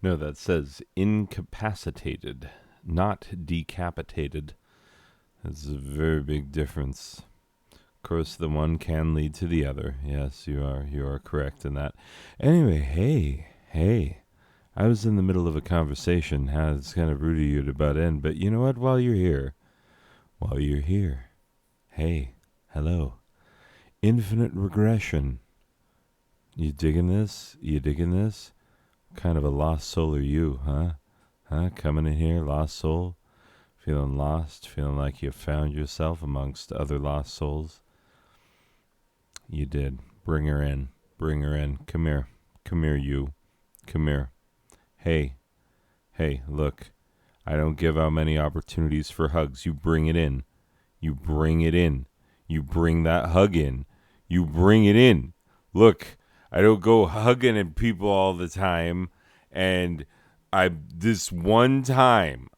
No, that says incapacitated, not decapitated. That's a very big difference. Of course, the one can lead to the other. Yes, you are correct in that. Anyway, hey. I was in the middle of a conversation. It's kind of rude of you to butt in, but you know what? While you're here, hey, hello. Infinite regression. You digging this? You digging this? Kind of a lost soul are you, huh? Coming in here, lost soul? Feeling lost? Feeling like you found yourself amongst other lost souls? You did. Bring her in. Bring her in. Come here. Come here, you. Come here. Hey, look. I don't give out many opportunities for hugs. You bring it in. You bring it in. You bring that hug in. You bring it in. Look, I don't go hugging at people all the time. And this one time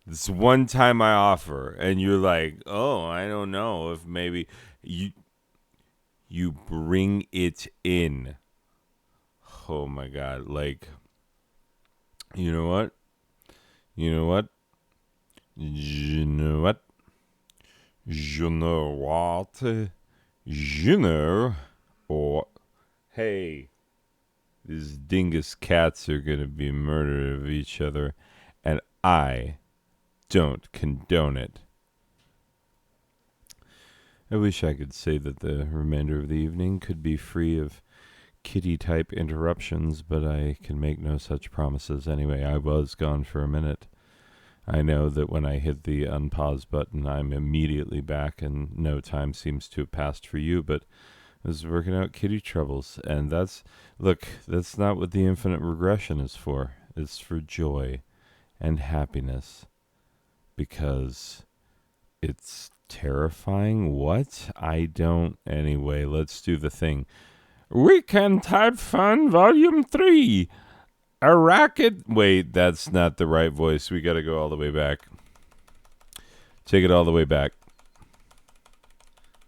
I offer, and you're like, oh, I don't know if maybe you bring it in. Oh my God. Like, you know what? You know what? You know what? You know what? You know what? Hey, these dingus cats are going to be murdered of each other, and I don't condone it. I wish I could say that the remainder of the evening could be free of kitty-type interruptions, but I can make no such promises. Anyway, I was gone for a minute. I know that when I hit the unpause button, I'm immediately back, and no time seems to have passed for you, but I was working out kitty troubles, and that's not what the infinite regression is for. It's for joy and happiness, because it's terrifying. What? I don't. Anyway, let's do the thing. Weekend Type Fun Volume 3. A racket. Wait, that's not the right voice. We gotta go all the way back. Take it all the way back.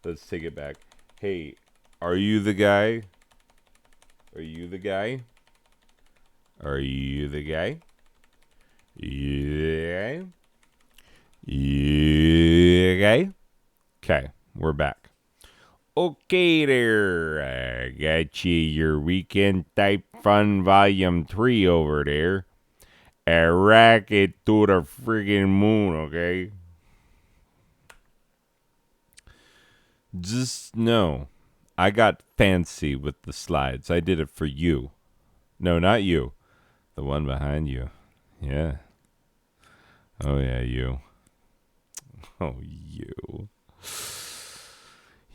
Let's take it back. Hey, are you the guy? Are you the guy? Are you the guy? Yeah. Yeah. Okay, we're back. Okay there, I got you your Weekend Type Fun Volume 3 over there. A racket to the friggin' moon, okay? Just know, I got fancy with the slides. I did it for you. No, not you. The one behind you. Yeah. Oh, yeah, you. Oh, you.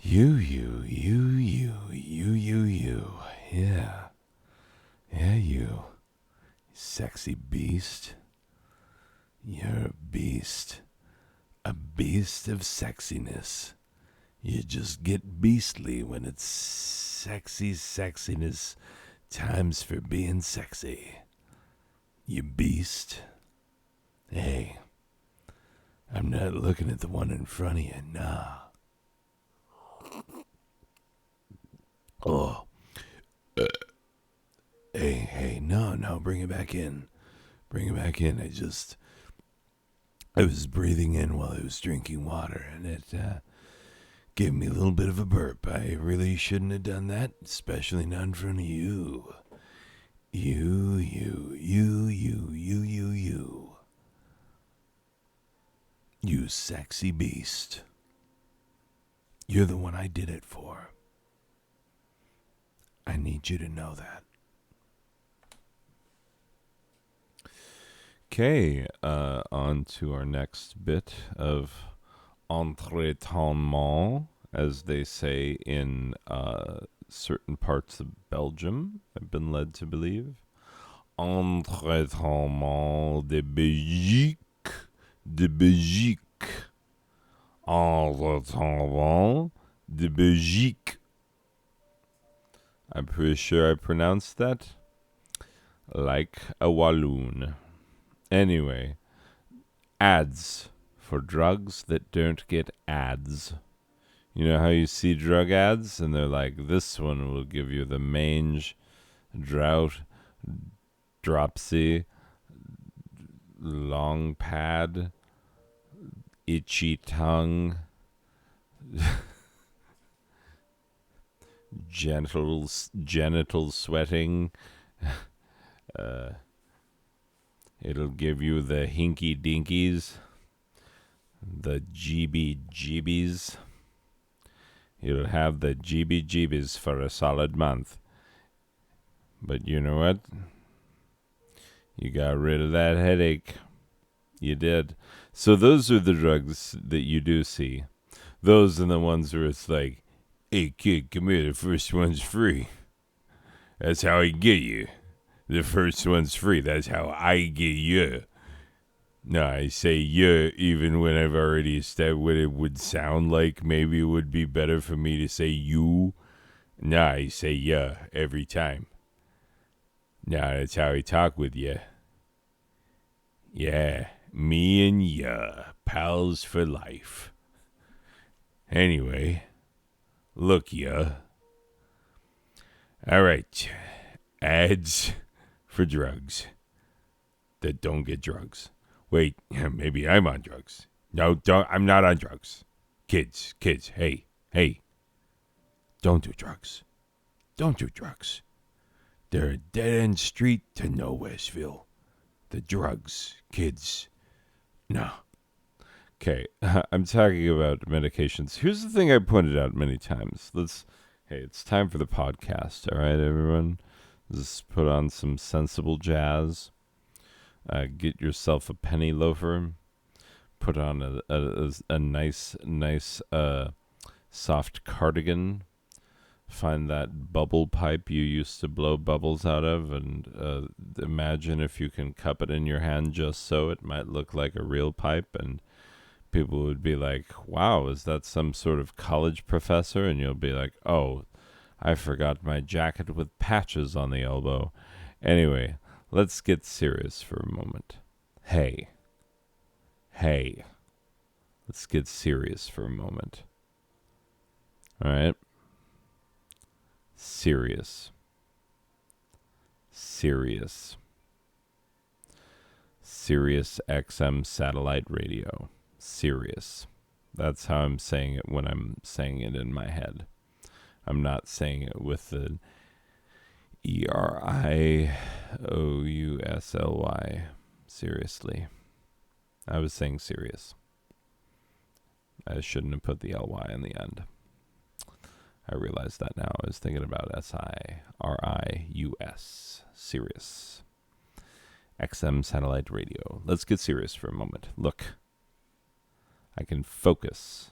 You. Yeah. Yeah, you. Sexy beast. You're a beast. A beast of sexiness. You just get beastly when it's sexiness times for being sexy. You beast. Hey, I'm not looking at the one in front of you, nah. Oh. Hey, no, bring it back in. Bring it back in. I was breathing in while I was drinking water, and it gave me a little bit of a burp. I really shouldn't have done that, especially not in front of you. You. You sexy beast. You're the one I did it for. I need you to know that. Okay, on to our next bit of entretien, as they say in certain parts of Belgium, I've been led to believe. Entretien de Belgique. De Belgique. Entretien de Belgique. I'm pretty sure I pronounced that like a Walloon. Anyway, ads for drugs that don't get ads. You know how you see drug ads and they're like, this one will give you the mange, drought, dropsy, long pad, itchy tongue, genital sweating. Uh, it'll give you the hinky dinkies, the jeebies. You'll have the jeebies for a solid month. But you know what? You got rid of that headache. You did. So those are the drugs that you do see. Those are the ones where it's like, hey kid, come here, the first one's free. That's how I get you. The first one's free. That's how I get you. No, I say yeah, even when I've already established what it would sound like. Maybe it would be better for me to say you. No, I say yeah every time. No, that's how I talk with you. Yeah, me and ya, pals for life. Anyway, look ya. All right, ads for drugs that don't get drugs. Wait, maybe I'm on drugs. No, don't. I'm not on drugs. Kids, hey, don't do drugs. Don't do drugs. They're a dead-end street to Nowheresville. The drugs, kids. No. Okay, I'm talking about medications. Here's the thing I pointed out many times. Hey, it's time for the podcast, all right, everyone? Just put on some sensible jazz. Get yourself a penny loafer. Put on a nice soft cardigan. Find that bubble pipe you used to blow bubbles out of, and imagine if you can cup it in your hand just so it might look like a real pipe, and people would be like, wow, is that some sort of college professor? And you'll be like, oh, I forgot my jacket with patches on the elbow. Anyway, let's get serious for a moment. Hey, let's get serious for a moment. All right? Serious XM satellite radio. Serious. That's how I'm saying it when I'm saying it in my head. I'm not saying it with the ERIOUSLY. Seriously. I was saying serious. I shouldn't have put the LY in the end. I realize that now. I was thinking about SIRIUS. Serious. XM satellite radio. Let's get serious for a moment. Look. I can focus.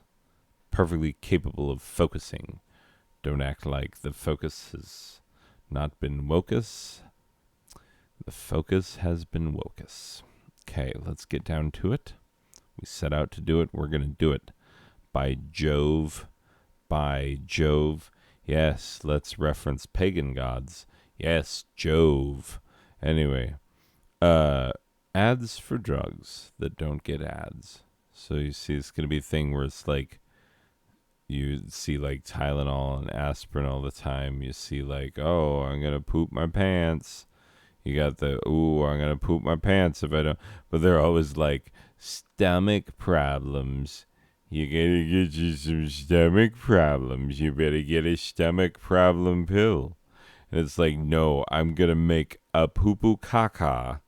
Perfectly capable of focusing. Don't act like the focus has not been wokus. The focus has been wokus. Okay, let's get down to it. We set out to do it. We're going to do it. By Jove. Yes, let's reference pagan gods. Yes, Jove. Anyway, ads for drugs that don't get ads. So you see, it's going to be a thing where it's like, you see like Tylenol and aspirin all the time. You see like, oh, I'm going to poop my pants. You got the, ooh, I'm going to poop my pants if I don't. But they're always like, stomach problems. You gotta get you some stomach problems. You better get a stomach problem pill. And it's like, no, I'm going to make a poo-poo caca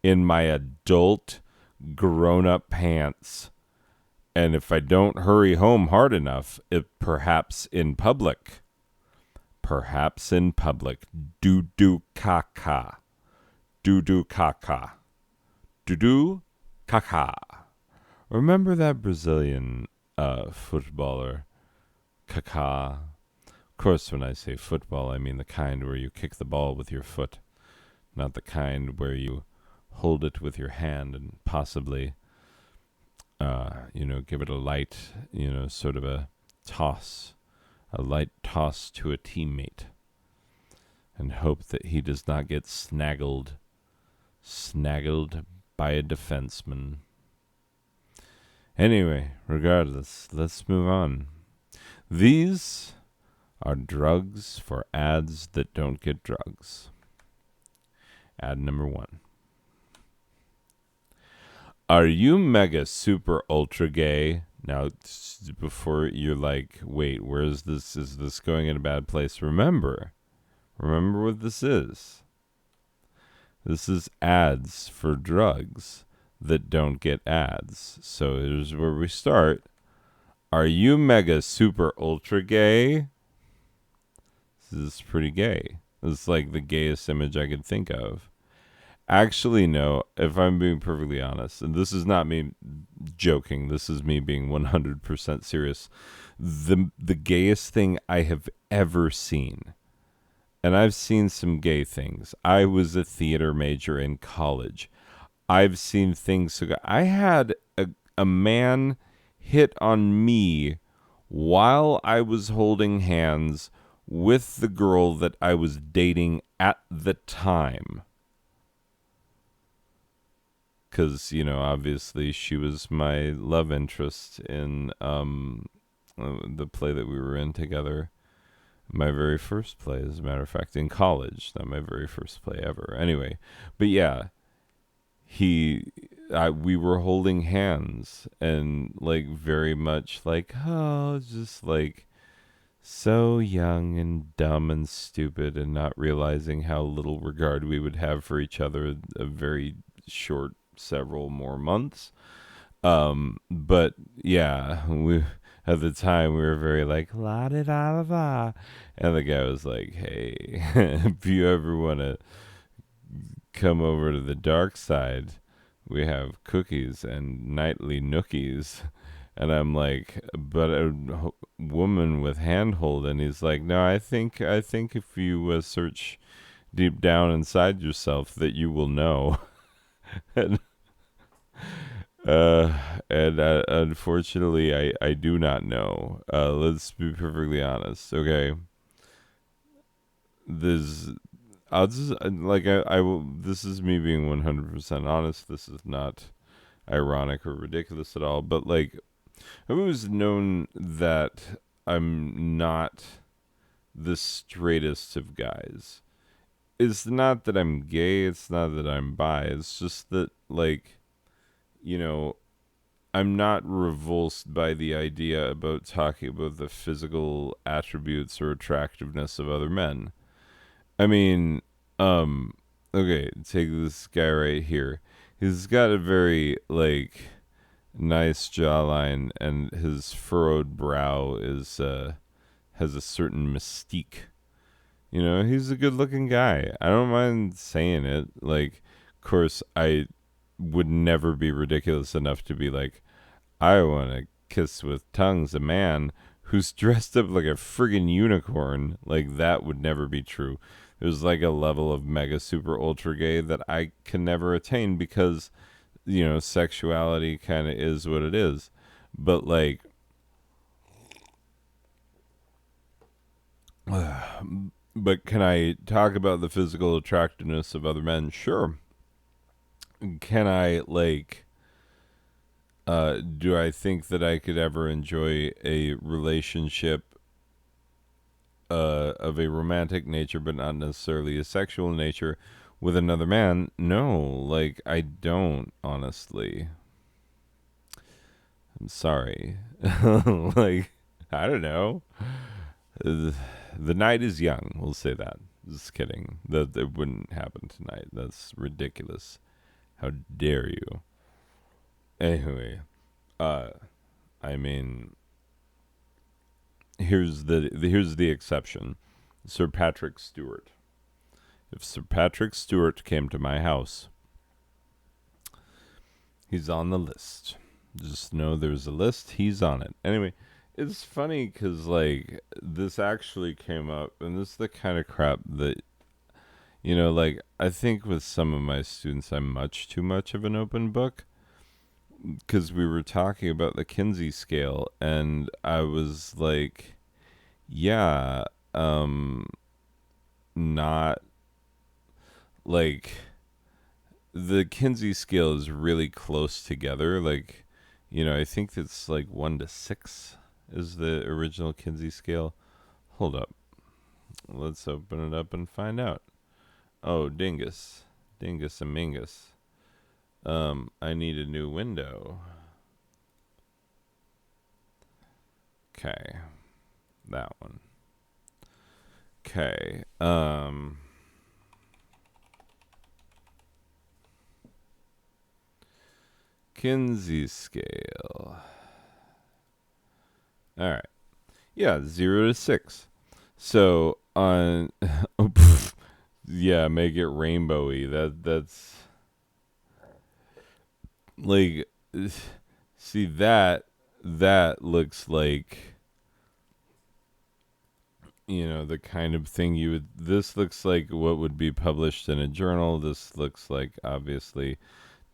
in my adult grown-up pants. And if I don't hurry home hard enough, perhaps in public, doo-doo caca. Doo-doo caca. Doo-doo caca. Remember that Brazilian footballer, Kaká? Of course, when I say football, I mean the kind where you kick the ball with your foot, not the kind where you hold it with your hand and possibly, give it a light, sort of a light toss to a teammate, and hope that he does not get snaggled by a defenseman. Anyway, regardless, let's move on. These are drugs for ads that don't get drugs. Ad number 1. Are you mega super ultra gay? Now, before you're like, wait, where is this? Is this going in a bad place? Remember what this is. This is ads for drugs that don't get ads. So here's where we start. Are you mega super ultra gay? This is pretty gay. This is like the gayest image I could think of. Actually, no, if I'm being perfectly honest, and this is not me joking, this is me being 100% serious. The gayest thing I have ever seen, and I've seen some gay things. I was a theater major in college. I've seen things. So I had a man hit on me while I was holding hands with the girl that I was dating at the time. Because, obviously she was my love interest in the play that we were in together. My very first play, as a matter of fact, in college. Not my very first play ever. Anyway, but yeah, we were holding hands and like very much like, oh, just like so young and dumb and stupid and not realizing how little regard we would have for each other a very short several more months. But yeah, we at the time we were very like la da da da, and the guy was like, "Hey, if you ever want to come over to the dark side, we have cookies and nightly nookies." And I'm like, "But a woman with handhold," and he's like, "No, I think if you search deep down inside yourself, that you will know." and unfortunately, I do not know. Let's be perfectly honest. Okay, this I'll just like I will. This is me being 100% honest. This is not ironic or ridiculous at all. But like, I've always known that I'm not the straightest of guys. It's not that I'm gay. It's not that I'm bi. It's just that like, you know, I'm not revulsed by the idea about talking about the physical attributes or attractiveness of other men. I mean, okay, take this guy right here. He's got a very like nice jawline, and his furrowed brow is has a certain mystique. He's a good-looking guy. I don't mind saying it. Like, of course, I would never be ridiculous enough to be like, I want to kiss with tongues a man who's dressed up like a friggin' unicorn. Like, that would never be true. There's like a level of mega super ultra gay that I can never attain because, sexuality kind of is what it is. But like, but can I talk about the physical attractiveness of other men? Sure. Can I like do I think that I could ever enjoy a relationship of a romantic nature, but not necessarily a sexual nature, with another man? No, like I don't. Honestly, I'm sorry. Like I don't know. The night is young. We'll say that. Just kidding. That wouldn't happen tonight. That's ridiculous. How dare you? Anyway, I mean, here's the exception. Sir Patrick Stewart. If Sir Patrick Stewart came to my house, he's on the list. Just know there's a list. He's on it. Anyway, it's funny because like this actually came up, and this is the kind of crap that like I think with some of my students, I'm much too much of an open book. Because we were talking about the Kinsey scale, and I was like, yeah, not like the Kinsey scale is really close together. Like, I think it's like 1 to 6 is the original Kinsey scale. Hold up. Let's open it up and find out. Oh, dingus. Dingus and Mingus. I need a new window. Okay. That one. Okay. Kinsey scale. All right. Yeah, 0 to 6. So on, yeah, make it rainbowy. That's like, see that looks like, the kind of thing you would. This looks like what would be published in a journal. This looks like obviously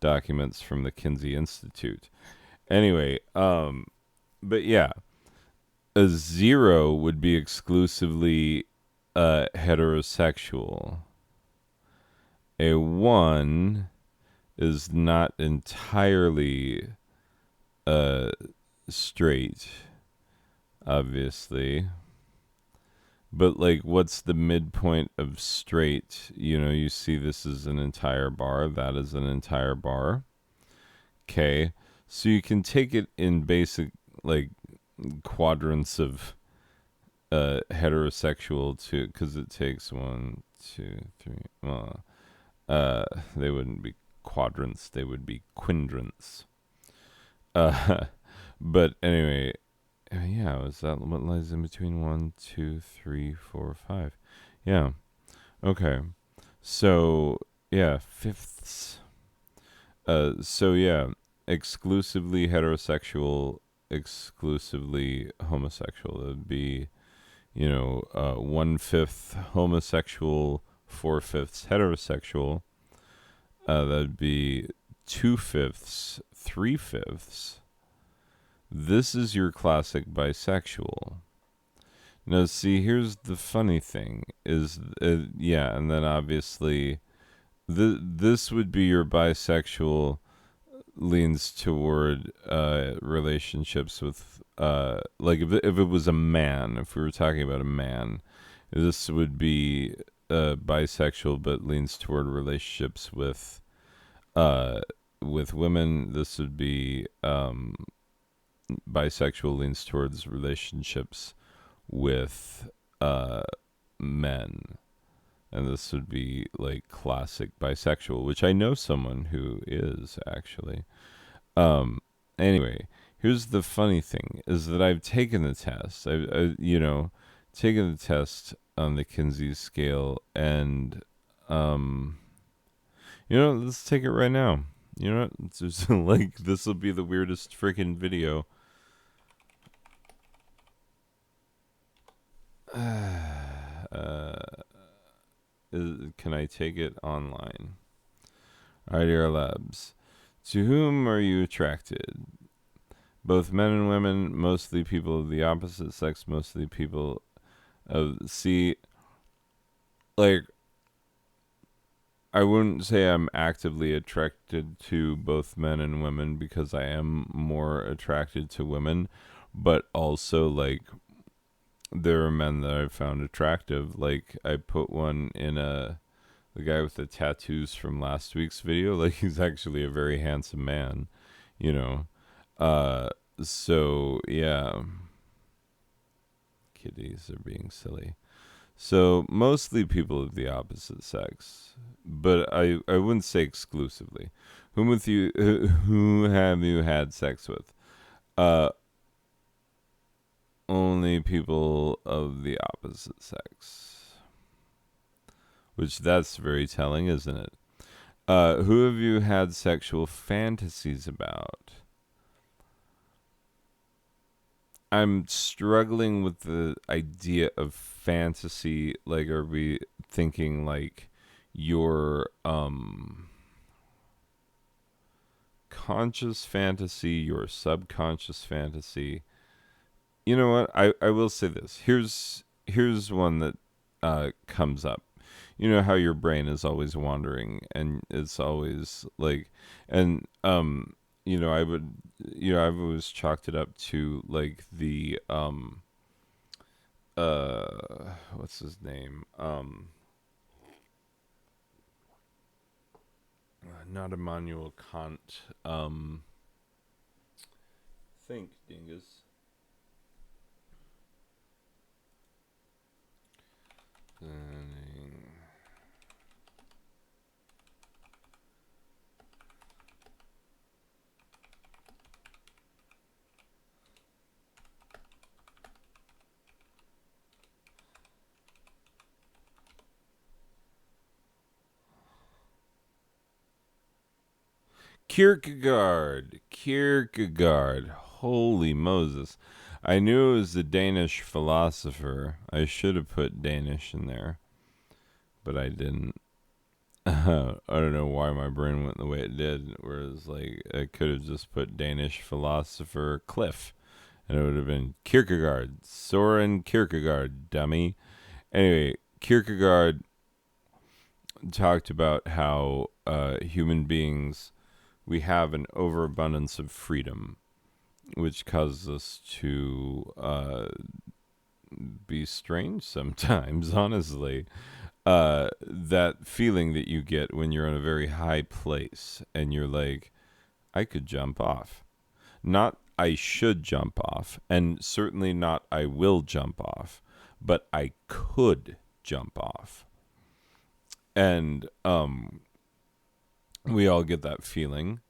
documents from the Kinsey Institute. Anyway, but yeah, a 0 would be exclusively heterosexual. A 1 is not entirely straight, obviously. But, like, what's the midpoint of straight? You see this is an entire bar. That is an entire bar. Okay. So you can take it in basic, like, quadrants of heterosexual to, because it takes 1, 2, 3. Well, they wouldn't be quadrants, they would be quindrans. But anyway, yeah, is that what lies in between 1, 2, 3, 4, 5? Yeah. Okay. So yeah, fifths. So yeah, exclusively heterosexual, exclusively homosexual. It would be 1/5 homosexual, 4/5 heterosexual. That'd be 2/5, 3/5. This is your classic bisexual. Now, see, here's the funny thing: is yeah, and then obviously, this would be your bisexual leans toward relationships with like if it was a man, if we were talking about a man, this would be bisexual but leans toward relationships with women. This would be bisexual leans towards relationships with men. And this would be like classic bisexual, which I know someone who is actually. Anyway, here's the funny thing: is that I've taken the test. Taken the test on the Kinsey scale, and let's take it right now. You know what? It's just like this will be the weirdest freaking video. Can I take it online? Idea Labs. To whom are you attracted? Both men and women, mostly people of the opposite sex, mostly people of... See, like, I wouldn't say I'm actively attracted to both men and women because I am more attracted to women, but also, like, there are men that I found attractive. Like, I put one in the guy with the tattoos from last week's video. Like, he's actually a very handsome man, So, yeah. Kitties are being silly. So, mostly people of the opposite sex, but I wouldn't say exclusively. Who have you had sex with? Only people of the opposite sex. Which that's very telling, isn't it? Who have you had sexual fantasies about? I'm struggling with the idea of fantasy. Like, are we thinking like your conscious fantasy, your subconscious fantasy? You know what? I will say this. Here's one that comes up. You know how your brain is always wandering and it's always like, and I would, I've always chalked it up to like the what's his name? not Immanuel Kant. Think, dingus. Kierkegaard. Kierkegaard. Holy Moses. I knew it was a Danish philosopher. I should have put Danish in there, but I didn't. I don't know why my brain went the way it did. Whereas, like, I could have just put Danish philosopher Cliff, and it would have been Kierkegaard. Soren Kierkegaard, dummy. Anyway, Kierkegaard talked about how human beings, we have an overabundance of freedom, which causes us to be strange sometimes, honestly. That feeling that you get when you're in a very high place and you're like, I could jump off. Not I should jump off, and certainly not I will jump off, but I could jump off. And we all get that feeling,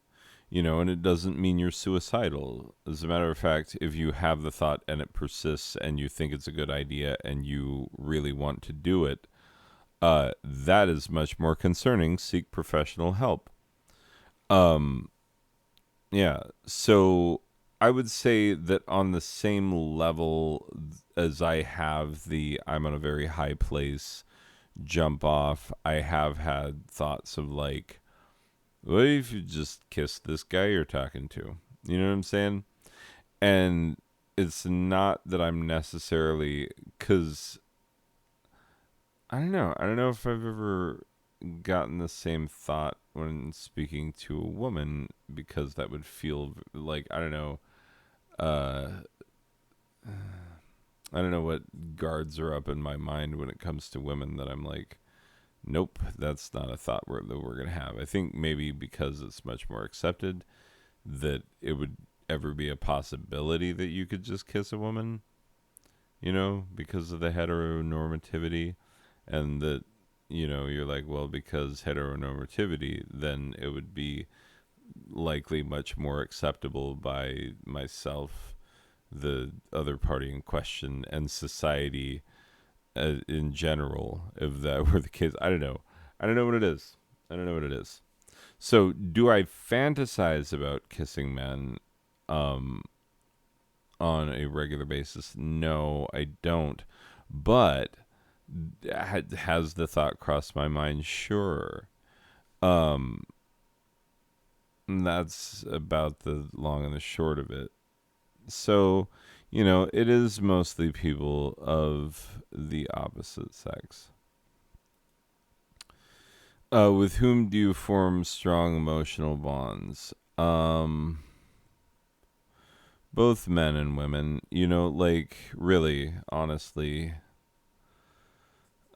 and it doesn't mean you're suicidal. As a matter of fact, if you have the thought and it persists and you think it's a good idea and you really want to do it, that is much more concerning. Seek professional help. Yeah. So I would say that on the same level as I have the I'm on a very high place jump off, I have had thoughts of like, what if you just kiss this guy you're talking to? You know what I'm saying? And it's not that I'm necessarily, because I don't know. I don't know if I've ever gotten the same thought when speaking to a woman, because that would feel like, I don't know. I don't know what guards are up in my mind when it comes to women that I'm like, nope, that's not a thought that we're going to have. I think maybe because it's much more accepted that it would ever be a possibility that you could just kiss a woman, because of the heteronormativity, and that, you're like, well, because heteronormativity, then it would be likely much more acceptable by myself, the other party in question, and society in general, if that were the case. I don't know. I don't know what it is. I don't know what it is. So, do I fantasize about kissing men on a regular basis? No, I don't. But has the thought crossed my mind? Sure. And that's about the long and the short of it. So, it is mostly people of the opposite sex. With whom do you form strong emotional bonds? Both men and women. Like, really, honestly,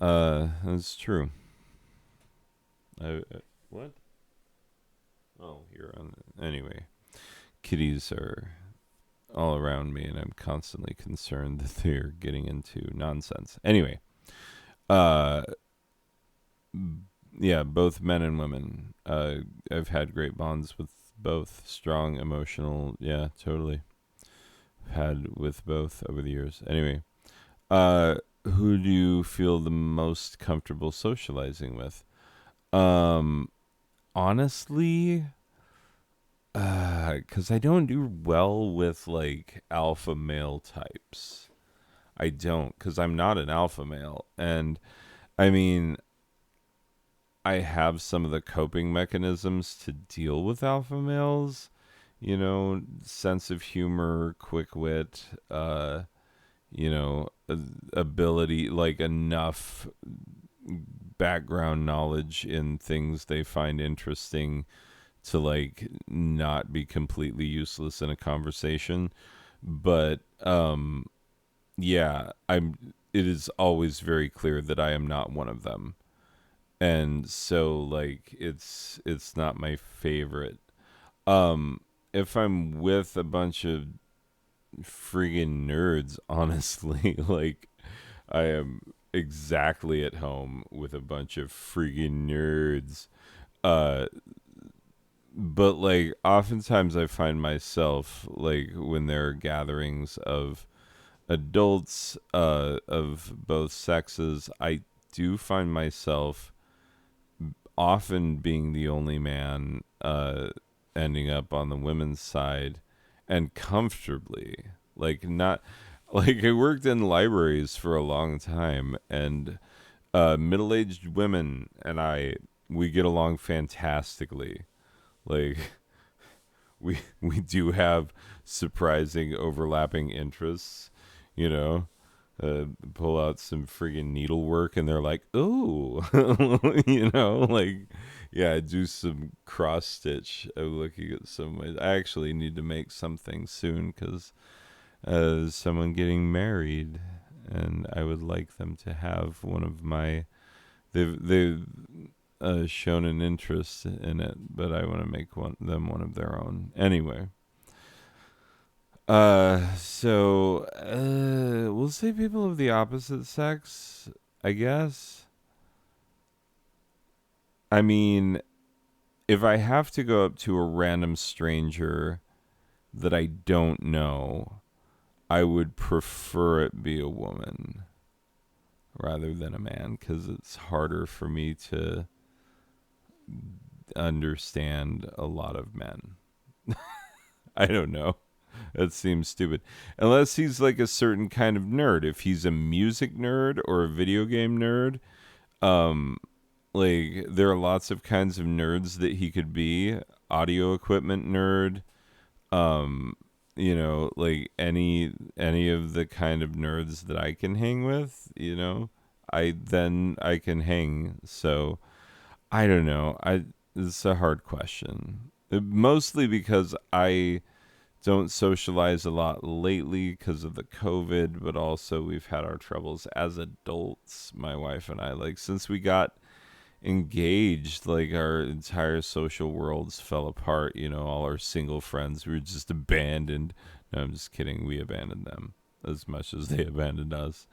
that's true. What? Oh, you're on. Anyway, kitties are all around me, and I'm constantly concerned that they're getting into nonsense. Anyway, uh, yeah, both men and women. I've had great bonds with both. Strong emotional, yeah, totally. Had with both over the years. Anyway, who do you feel the most comfortable socializing with? Honestly, because I don't do well with like alpha male types. I don't, because I'm not an alpha male. And I mean, I have some of the coping mechanisms to deal with alpha males, sense of humor, quick wit, ability, like enough background knowledge in things they find interesting to like not be completely useless in a conversation. But yeah, it is always very clear that I am not one of them. and so like it's not my favorite. If I'm with a bunch of friggin' nerds, honestly, like I am exactly at home with a bunch of friggin' nerds. Uh, but like oftentimes I find myself like when there are gatherings of adults of both sexes, I do find myself often being the only man ending up on the women's side and comfortably. Like not like I worked in libraries for a long time and middle-aged women and we get along fantastically. Like we do have surprising overlapping interests, you know. Pull out some friggin' needlework and they're like, "Ooh," you know, like, yeah, I do some cross stitch. I'm looking at some. I actually need to make something soon because someone getting married, and I would like them to have one of my. They've shown an interest in it, but I want to make one of their own. Anyway, we'll say people of the opposite sex, I guess. I mean, if I have to go up to a random stranger that I don't know, I would prefer it be a woman rather than a man because it's harder for me to understand a lot of men. I don't know. That seems stupid. Unless he's like a certain kind of nerd. If he's a music nerd or a video game nerd, um, like there are lots of kinds of nerds that he could be. Audio equipment nerd, um, like any of the kind of nerds that I can hang with, I can hang. So I don't know. It's a hard question. Mostly because I don't socialize a lot lately because of the COVID, but also we've had our troubles as adults, my wife and I. Like, since we got engaged, like, our entire social worlds fell apart. All our single friends were just abandoned. No, I'm just kidding. We abandoned them as much as they abandoned us.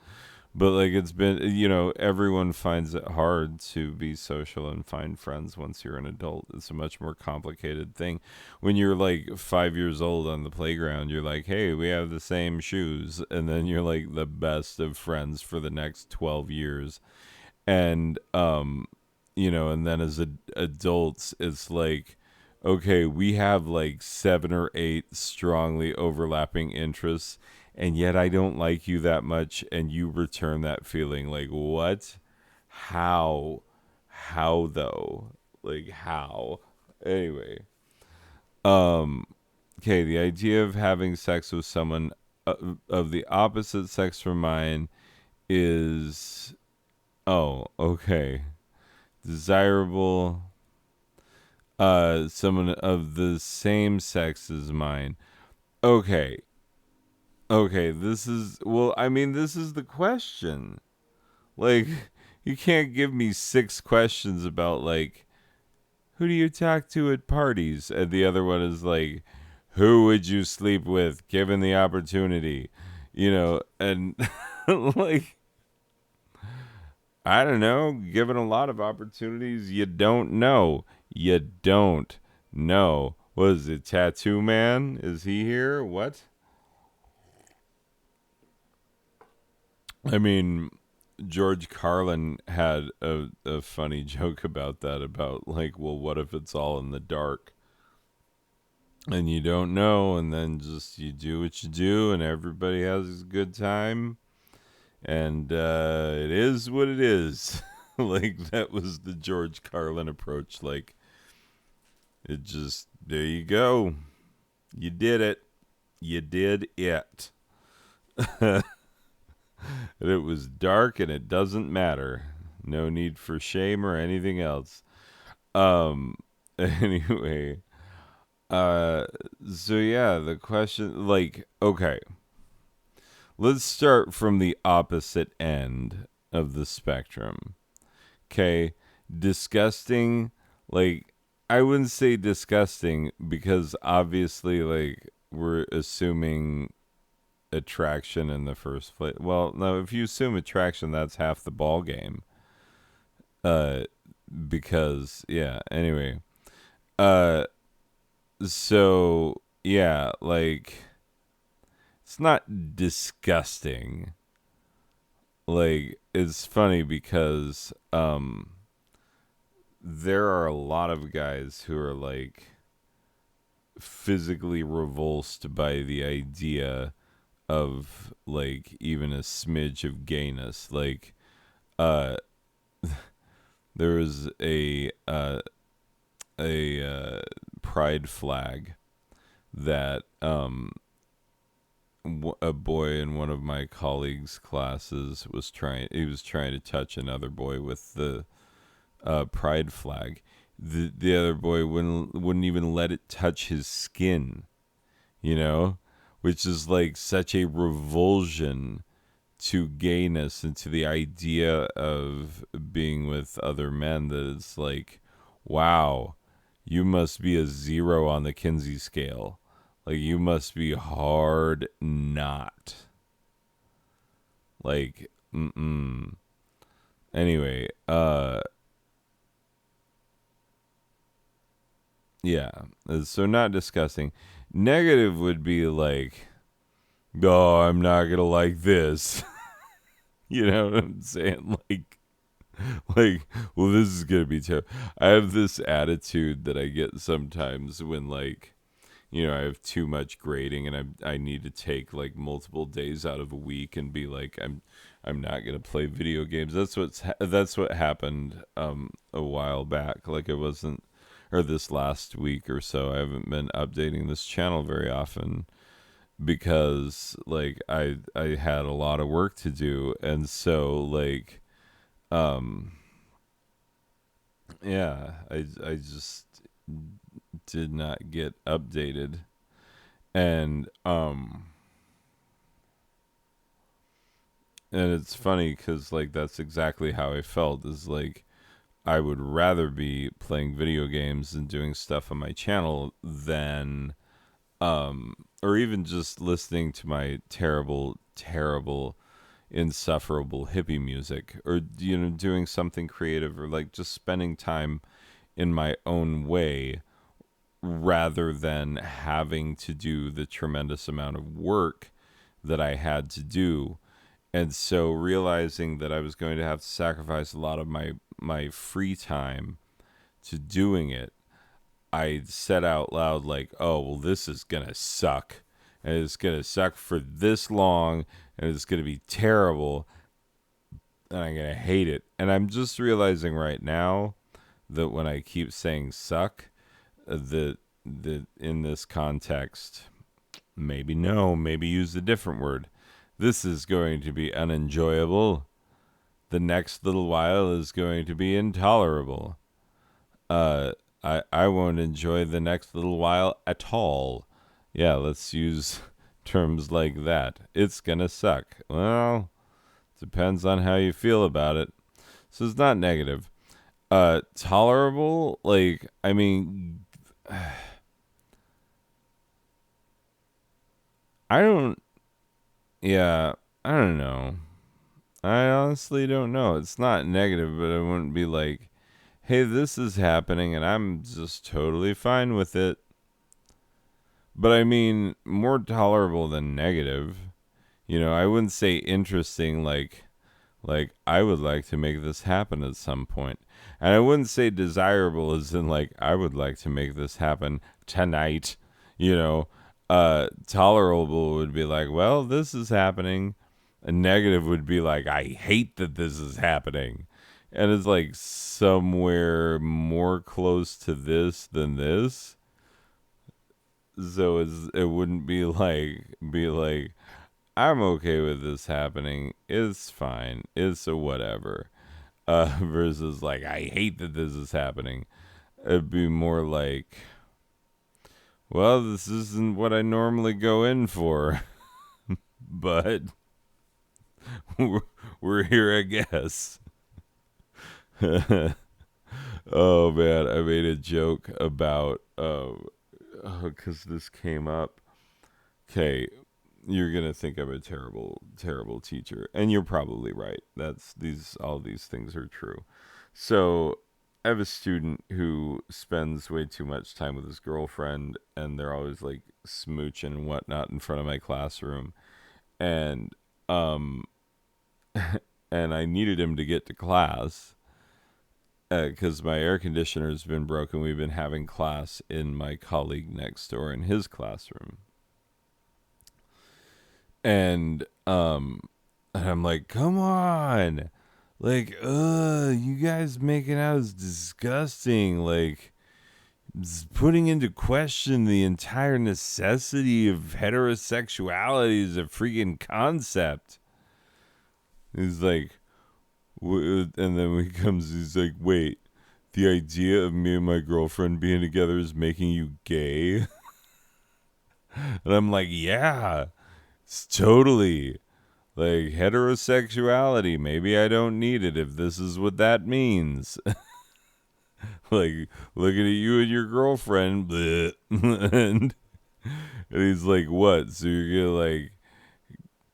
But like it's been, everyone finds it hard to be social and find friends once you're an adult. It's a much more complicated thing. When you're like 5 years old on the playground, you're like, hey, we have the same shoes. And then you're like the best of friends for the next 12 years. And, and then as adults, it's like, okay, we have like 7 or 8 strongly overlapping interests, and yet I don't like you that much, and you return that feeling like, what? How? How though? Like, how? Anyway, um, okay, the idea of having sex with someone of the opposite sex from mine is, oh, okay, desirable. Someone of the same sex as mine. Okay, okay, this is the question. Like, you can't give me 6 questions about, like, who do you talk to at parties? And the other one is, like, who would you sleep with given the opportunity? And, like, I don't know, given a lot of opportunities, you don't know. You don't know. What is it, Tattoo Man? Is he here? What? I mean, George Carlin had a funny joke about that, about like, well, what if it's all in the dark and you don't know, and then just you do what you do and everybody has a good time, and it is what it is. Like, that was the George Carlin approach. Like, it just, there you go. You did it. You did it. And it was dark and it doesn't matter. No need for shame or anything else. Um anyway, uh so yeah, the question, like, okay. Let's start from the opposite end of the spectrum. Okay, disgusting, like, I wouldn't say disgusting because obviously, like, we're assuming attraction in the first place. Well, no, if you assume attraction, that's half the ball game. Uh, because yeah. Anyway, uh, so yeah, like it's not disgusting. Like it's funny because there are a lot of guys who are like physically revulsed by the idea of like even a smidge of gayness. Like uh there was a pride flag that a boy in one of my colleagues' classes was trying. He was trying to touch another boy with the pride flag. The other boy wouldn't even let it touch his skin. You know, which is like such a revulsion to gayness and to the idea of being with other men that it's like, wow, you must be a 0 on the Kinsey scale. Like you must be hard not. Like, mm-mm. Anyway, yeah. So not disgusting. Negative would be like, oh, I'm not gonna like this. You know what I'm saying? Like, well, this is gonna be terrible. I have this attitude that I get sometimes when, like, you know, I have too much grading and I need to take like multiple days out of a week and be like, I'm not gonna play video games. That's what happened a while back. Like, it wasn't, or this last week or so. I haven't been updating this channel very often because like I had a lot of work to do, and so like um yeah, I just did not get updated. And and it's funny cuz like that's exactly how I felt, is like I would rather be playing video games and doing stuff on my channel than or even just listening to my terrible insufferable hippie music, or you know, doing something creative, or like just spending time in my own way rather than having to do the tremendous amount of work that I had to do. And so realizing that I was going to have to sacrifice a lot of my free time to doing it, I said out loud, like, oh, well, this is going to suck. And it's going to suck for this long. And it's going to be terrible. And I'm going to hate it. And I'm just realizing right now that when I keep saying suck, that in this context, maybe no, maybe use a different word. This is going to be unenjoyable. The next little while is going to be intolerable. Uh, I won't enjoy the next little while at all. Yeah, let's use terms like that. It's gonna suck. Well, depends on how you feel about it. So it's not negative. Tolerable, like, I mean, I don't, yeah, I don't know. I honestly don't know. It's not negative, but I wouldn't be like, hey, this is happening and I'm just totally fine with it. But I mean, more tolerable than negative. You know, I wouldn't say interesting, like I would like to make this happen at some point. And I wouldn't say desirable as in like I would like to make this happen tonight. You know, tolerable would be like, well, this is happening. A negative would be like, I hate that this is happening. And it's like somewhere more close to this than this. So it wouldn't be like I'm okay with this happening. It's fine. It's a whatever. Versus like I hate that this is happening. It'd be more like, well, this isn't what I normally go in for, but we're here, I guess. Oh man, I made a joke about because this came up. Okay, you're gonna think I'm a terrible, terrible teacher, and you're probably right. That's these all these things are true. So I have a student who spends way too much time with his girlfriend, and they're always like smooching and whatnot in front of my classroom, and um, and I needed him to get to class because my air conditioner's been broken. We've been having class in my colleague next door in his classroom. And I'm like, come on, like, you guys making out is disgusting. Like, it's putting into question the entire necessity of heterosexuality as a freaking concept. He's like, and then when he comes, he's like, wait, the idea of me and my girlfriend being together is making you gay? And I'm like, yeah, it's totally. Like heterosexuality, maybe I don't need it if this is what that means. Like looking at you and your girlfriend, and he's like, "What? So you're gonna like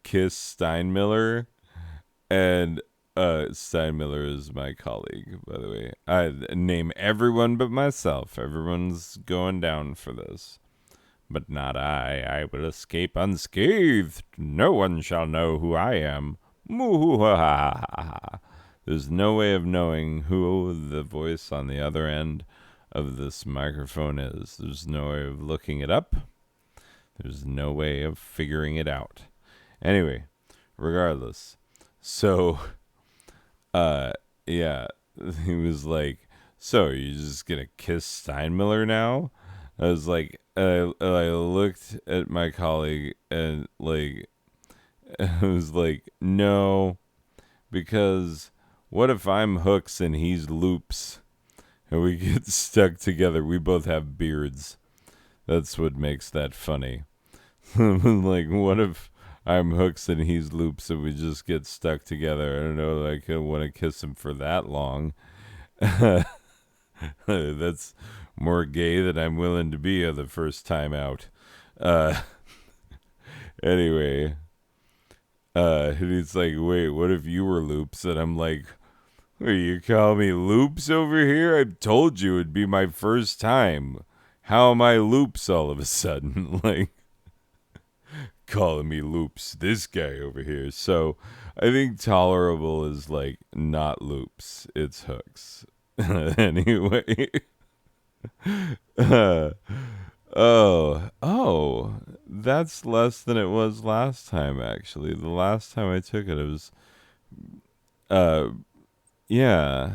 kiss Steinmiller?" And Steinmiller is my colleague, by the way. I name everyone but myself. Everyone's going down for this. But not I. I will escape unscathed. No one shall know who I am. There's no way of knowing who the voice on the other end of this microphone is. There's no way of looking it up. There's no way of figuring it out. Anyway, regardless. So, yeah, he was like, so are you just gonna kiss Steinmiller now? I was like, I looked at my colleague and like, I was like, no, because what if I'm hooks and he's loops and we get stuck together? We both have beards. That's what makes that funny. Like, what if I'm hooks and he's loops and we just get stuck together? I don't know, like, I want to kiss him for that long. That's more gay than I'm willing to be the first time out. Uh, anyway, and he's like, wait, what if you were loops? And I'm like, what, you call me loops over here? I told you it'd be my first time. How am I loops all of a sudden? Like, calling me loops, this guy over here. So I think tolerable is like not loops, it's hooks. Anyway. Uh, oh, that's less than it was last time, actually. The last time I took it, it was, uh, yeah.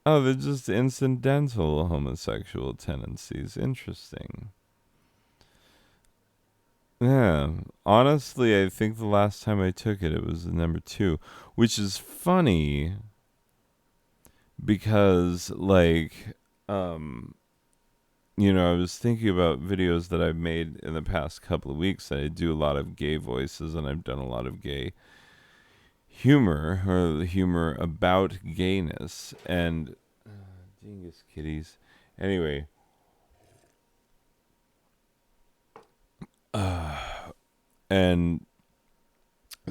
Oh, they're just incidental homosexual tendencies. Interesting. Yeah. Honestly, I think the last time I took it, it was the number 2, which is funny because, like, um, I was thinking about videos that I've made in the past couple of weeks. I do a lot of gay voices, and I've done a lot of gay humor, or the humor about gayness. And dingus kitties. Anyway, and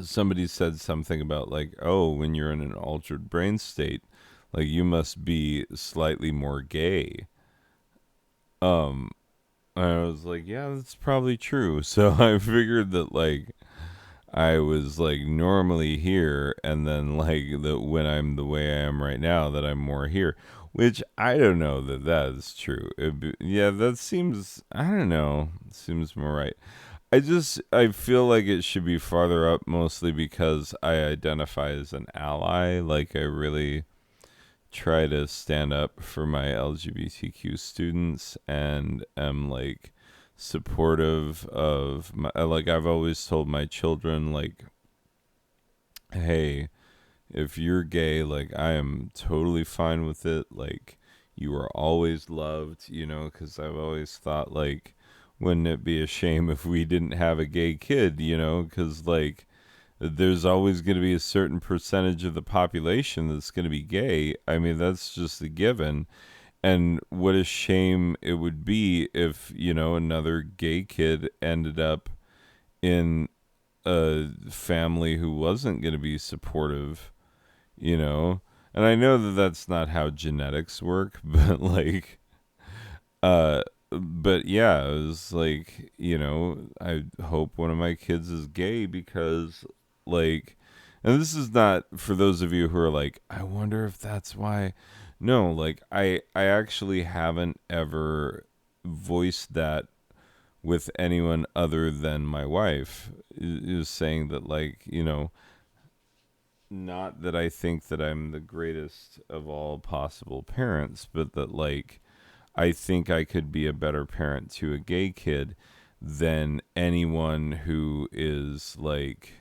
somebody said something about like, oh, when you're in an altered brain state, like you must be slightly more gay. Um, I was like, yeah, that's probably true. So I figured that like I was like normally here, and then like that when I'm the way I am right now, that I'm more here. Which I don't know that that is true. Yeah, that seems, I don't know, seems more right. I feel like it should be farther up, mostly because I identify as an ally. Like I really try to stand up for my LGBTQ students, and am like supportive of my, like I've always told my children, like, hey, if you're gay, like I am totally fine with it. Like you are always loved, because I've always thought like, wouldn't it be a shame if we didn't have a gay kid, because like there's always going to be a certain percentage of the population that's going to be gay. I mean, that's just a given. And what a shame it would be if, another gay kid ended up in a family who wasn't going to be supportive, you know? And I know that that's not how genetics work, but like, but yeah, it was like, I hope one of my kids is gay because, like, and this is not for those of you who are like, I wonder if that's why. No, like, I actually haven't ever voiced that with anyone other than my wife, is saying that, like, not that I think that I'm the greatest of all possible parents, but that, like, I think I could be a better parent to a gay kid than anyone who is, like,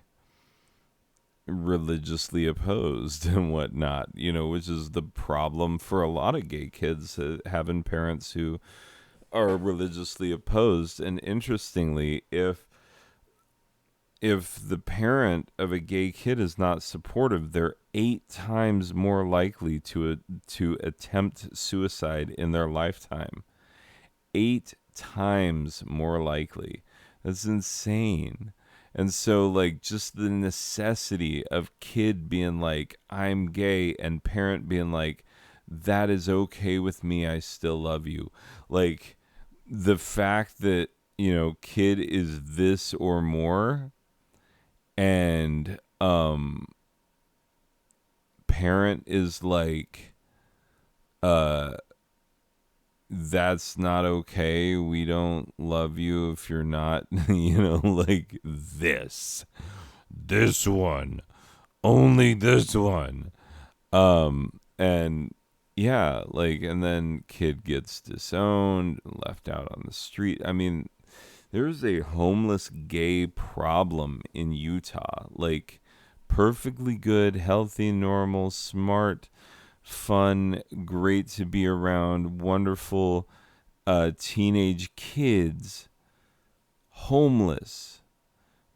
religiously opposed and whatnot, which is the problem for a lot of gay kids, having parents who are religiously opposed. And interestingly, if the parent of a gay kid is not supportive, they're 8 times more likely to attempt suicide in their lifetime. 8 times more likely. That's insane. And so, like, just the necessity of kid being like, I'm gay, and parent being like, that is okay with me, I still love you. Like, the fact that, kid is this or more, and parent is like, that's not okay, we don't love you if you're not, like, this one, only this one. And yeah, like, and then kid gets disowned, left out on the street. I mean, there's a homeless gay problem in Utah. Like, perfectly good, healthy, normal, smart, fun, great to be around, wonderful teenage kids, homeless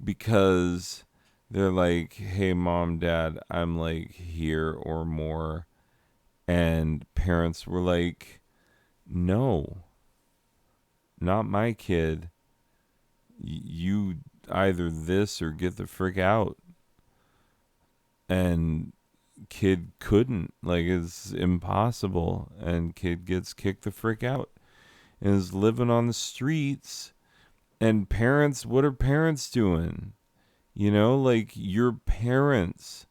because they're like, hey, mom, dad, I'm like here or more. And parents were like, no, not my kid. You either this or get the frick out. And kid couldn't. Like, it's impossible. And kid gets kicked the frick out and is living on the streets. And parents, what are parents doing? Like, your parents.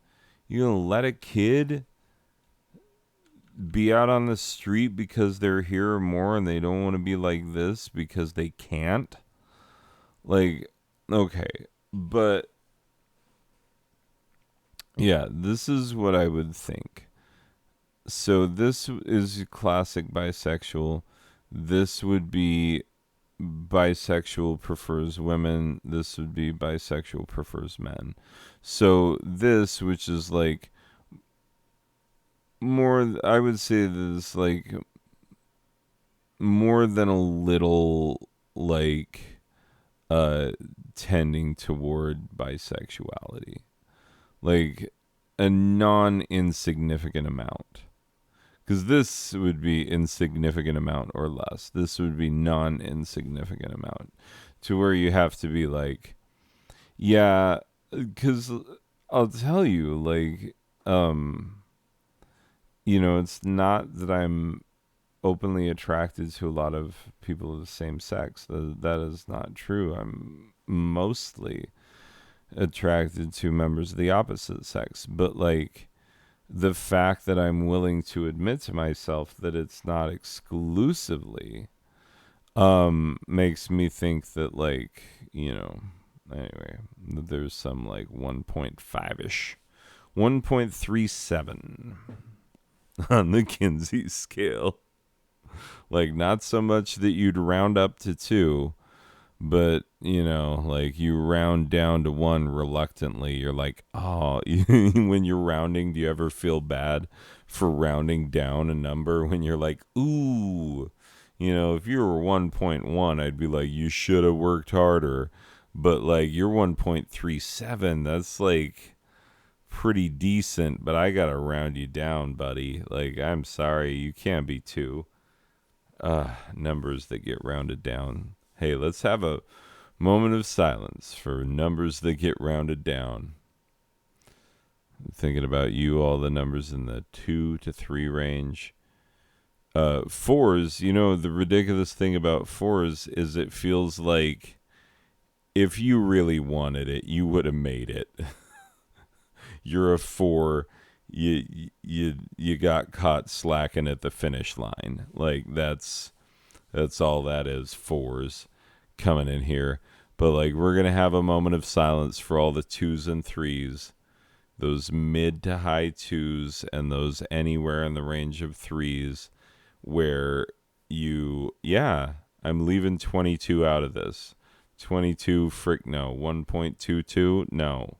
You gonna let a kid be out on the street because they're here or more and they don't want to be like this because they can't? Like, okay. But yeah, this is what I would think. So this is classic bisexual. This would be bisexual prefers women. This would be bisexual prefers men. So this, which is like more, I would say this, like, more than a little, like, tending toward bisexuality. Like, a non-insignificant amount. Because this would be insignificant amount or less. This would be non-insignificant amount. To where you have to be like, yeah, because I'll tell you, like, it's not that I'm openly attracted to a lot of people of the same sex. That is not true. I'm mostly attracted to members of the opposite sex. But, like, the fact that I'm willing to admit to myself that it's not exclusively makes me think that, like, anyway, that there's some, like, 1.5-ish, 1.37 on the Kinsey scale. Like, not so much that you'd round up to 2, but, like, you round down to 1 reluctantly. You're like, oh, when you're rounding, do you ever feel bad for rounding down a number when you're like, ooh, if you were 1.1, I'd be like, you should have worked harder. But like you're 1.37, that's like pretty decent, but I gotta round you down, buddy. Like, I'm sorry, you can't be 2. Numbers that get rounded down. Hey, let's have a moment of silence for numbers that get rounded down. I'm thinking about you, all the numbers in the 2 to 3 range. Fours, the ridiculous thing about fours is it feels like if you really wanted it, you would have made it. You're a 4. You got caught slacking at the finish line. Like that's all that is. Fours coming in here. But like we're gonna have a moment of silence for all the 2s and 3s, those mid to high 2s, and those anywhere in the range of 3s, where I'm leaving 22 out of this. 22, frick no. 1.22, no.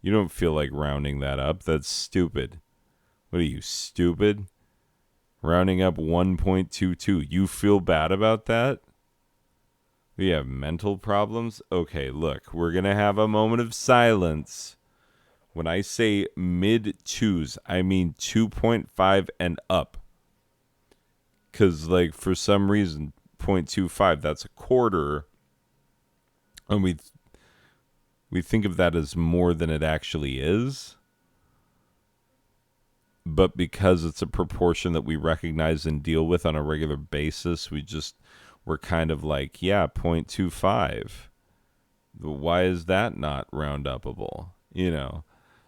You don't feel like rounding that up. That's stupid. What are you, stupid? Rounding up 1.22. You feel bad about that? We have mental problems? Okay, look, we're going to have a moment of silence. When I say mid 2s, I mean 2.5 and up. Because, like, for some reason, 0.25, that's a quarter. And we think of that as more than it actually is. But because it's a proportion that we recognize and deal with on a regular basis, we're kind of like, 0.25. Why is that not round upable?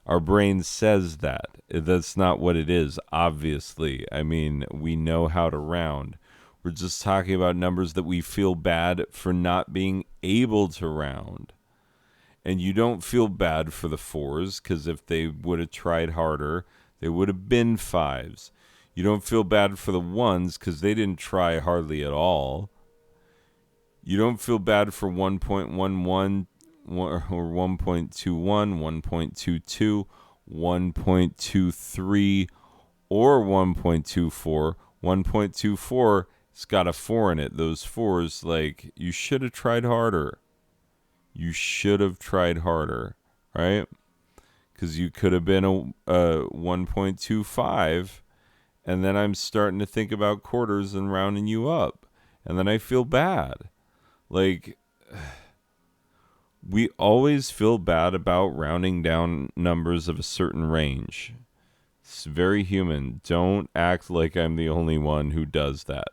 Our brain says that. That's not what it is, obviously. I mean, we know how to round. We're just talking about numbers that we feel bad for not being able to round. And you don't feel bad for the 4s, because if they would have tried harder, they would have been 5s. You don't feel bad for the 1s, because they didn't try hardly at all. You don't feel bad for 1.11 or 1.21, 1.22, 1.23, or 1.24. 1.24, it's got a 4 in it. Those 4s, like, you should have tried harder. You should have tried harder, right? Because you could have been a 1.25, and then I'm starting to think about quarters and rounding you up, and then I feel bad. Like, we always feel bad about rounding down numbers of a certain range. It's very human. Don't act like I'm the only one who does that.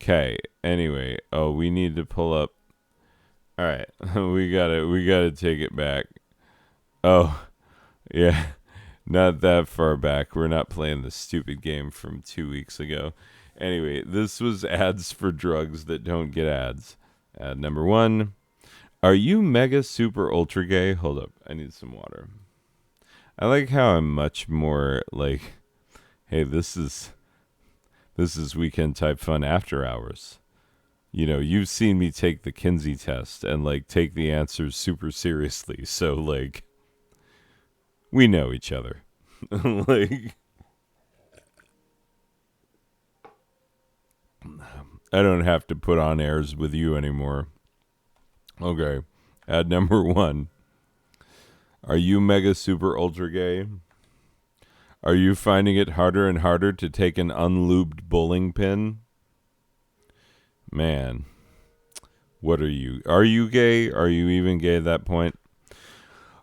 Okay, anyway, we need to pull up. All right, we gotta take it back. Oh, yeah, not that far back. We're not playing the stupid game from 2 weeks ago. Anyway, this was ads for drugs that don't get ads. Ad number 1. Are you mega super ultra gay? Hold up, I need some water. I like how I'm much more like, hey, this is weekend type fun after hours. You've seen me take the Kinsey test and like take the answers super seriously. So like, we know each other. Like, I don't have to put on airs with you anymore. Okay. Ad number 1. Are you mega super ultra gay? Are you finding it harder and harder to take an unlubed bowling pin? Man, what are you? Are you gay? Are you even gay at that point?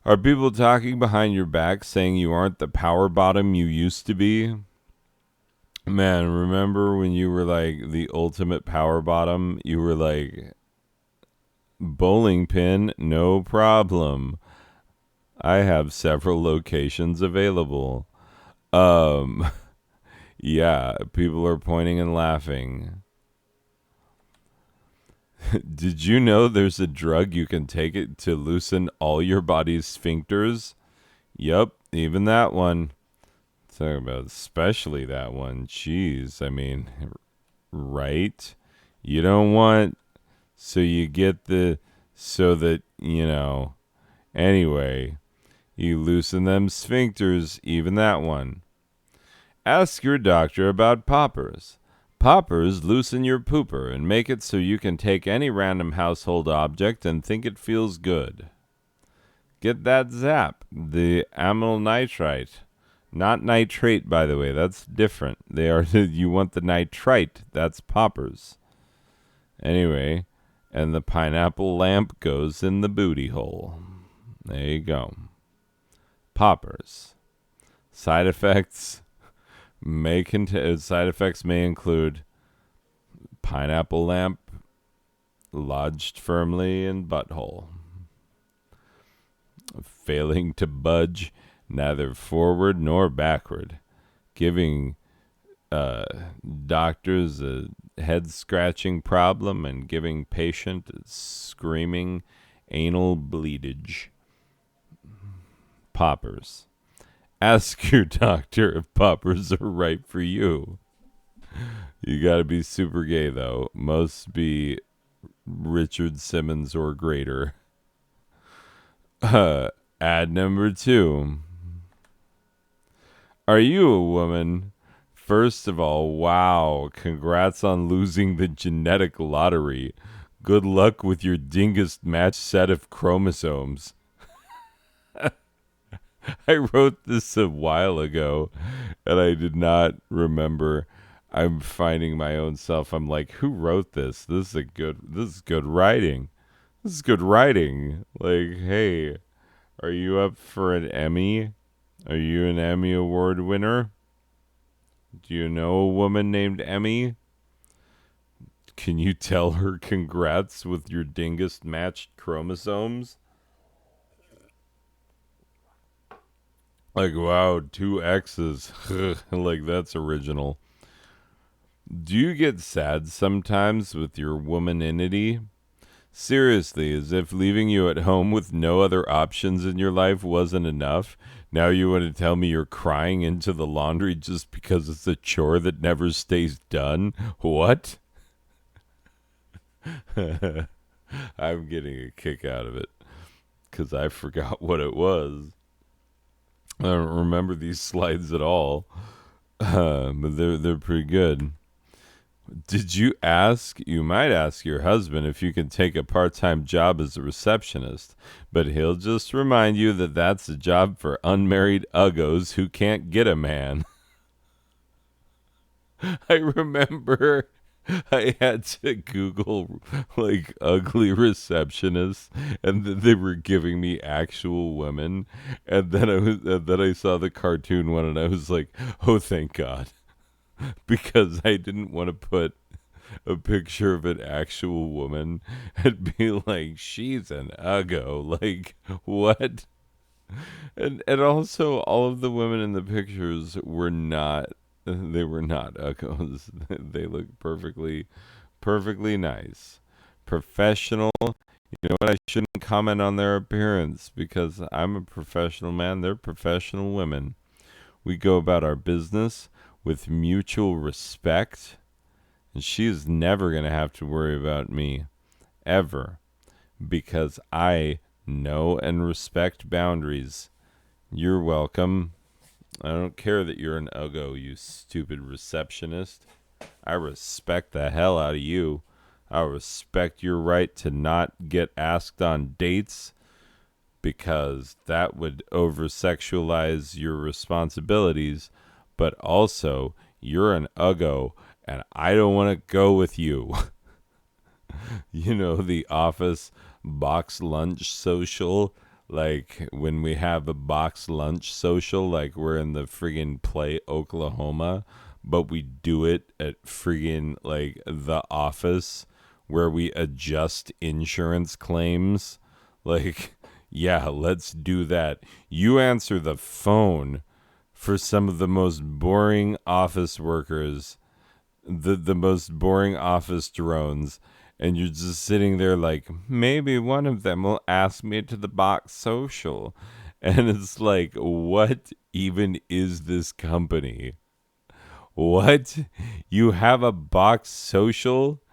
Are people talking behind your back saying you aren't the power bottom you used to be? Man, remember when you were like the ultimate power bottom? You were like, bowling pin, no problem. I have several locations available. Yeah, people are pointing and laughing. Did you know there's a drug you can take it to loosen all your body's sphincters? Yup, even that one. Talking about especially that one. Jeez, I mean, right? You don't want, so you get so that, anyway, you loosen them sphincters, even that one. Ask your doctor about poppers. Poppers loosen your pooper and make it so you can take any random household object and think it feels good. Get that zap, the amyl nitrite. Not nitrate, by the way. That's different. They are. You want the nitrite. That's poppers. Anyway, and the pineapple lamp goes in the booty hole. There you go. Poppers. Side effects may include pineapple lamp lodged firmly in butthole, failing to budge neither forward nor backward, giving doctors a head-scratching problem and giving patient screaming anal bleedage. Poppers. Ask your doctor if poppers are right for you. You gotta be super gay, though. Most be Richard Simmons or greater. Ad number 2. Are you a woman? First of all, wow, congrats on losing the genetic lottery. Good luck with your dingus matched set of chromosomes. I wrote this a while ago, and I did not remember. I'm finding my own self. I'm like, who wrote this? This is good writing. This is good writing. Like, hey, are you up for an Emmy? Are you an Emmy Award winner? Do you know a woman named Emmy? Can you tell her congrats with your dingus matched chromosomes? Like, wow, 2 X's. Like, that's original. Do you get sad sometimes with your womaninity? Seriously, as if leaving you at home with no other options in your life wasn't enough. Now you want to tell me you're crying into the laundry just because it's a chore that never stays done? What? I'm getting a kick out of it because I forgot what it was. I don't remember these slides at all, but they're pretty good. Did you ask? You might ask your husband if you can take a part-time job as a receptionist, but he'll just remind you that that's a job for unmarried uggos who can't get a man. I remember I had to Google like ugly receptionists, and they were giving me actual women, and then I saw the cartoon one, and I was like, oh, thank God. Because I didn't want to put a picture of an actual woman and be like, she's an uggo. Like, what? And also, all of the women in the pictures were not, they were not uggos. They looked perfectly nice. Professional. You know what? I shouldn't comment on their appearance because I'm a professional man. They're professional women. We go about our business with mutual respect, and she is never going to have to worry about me, ever, because I know and respect boundaries. You're welcome. I don't care that you're an uggo, you stupid receptionist. I respect the hell out of you. I respect your right to not get asked on dates, because that would over-sexualize your responsibilities. But also, you're an uggo, and I don't want to go with you. You know, the office box lunch social? Like, when we have a box lunch social, like we're in the friggin' Play, Oklahoma, but we do it at friggin', like, the office, where we adjust insurance claims. Like, yeah, let's do that. You answer the phone for some of the most boring office workers, the most boring office drones, and you're just sitting there like, maybe one of them will ask me to the box social. And it's like, what even is this company? What? You have a box social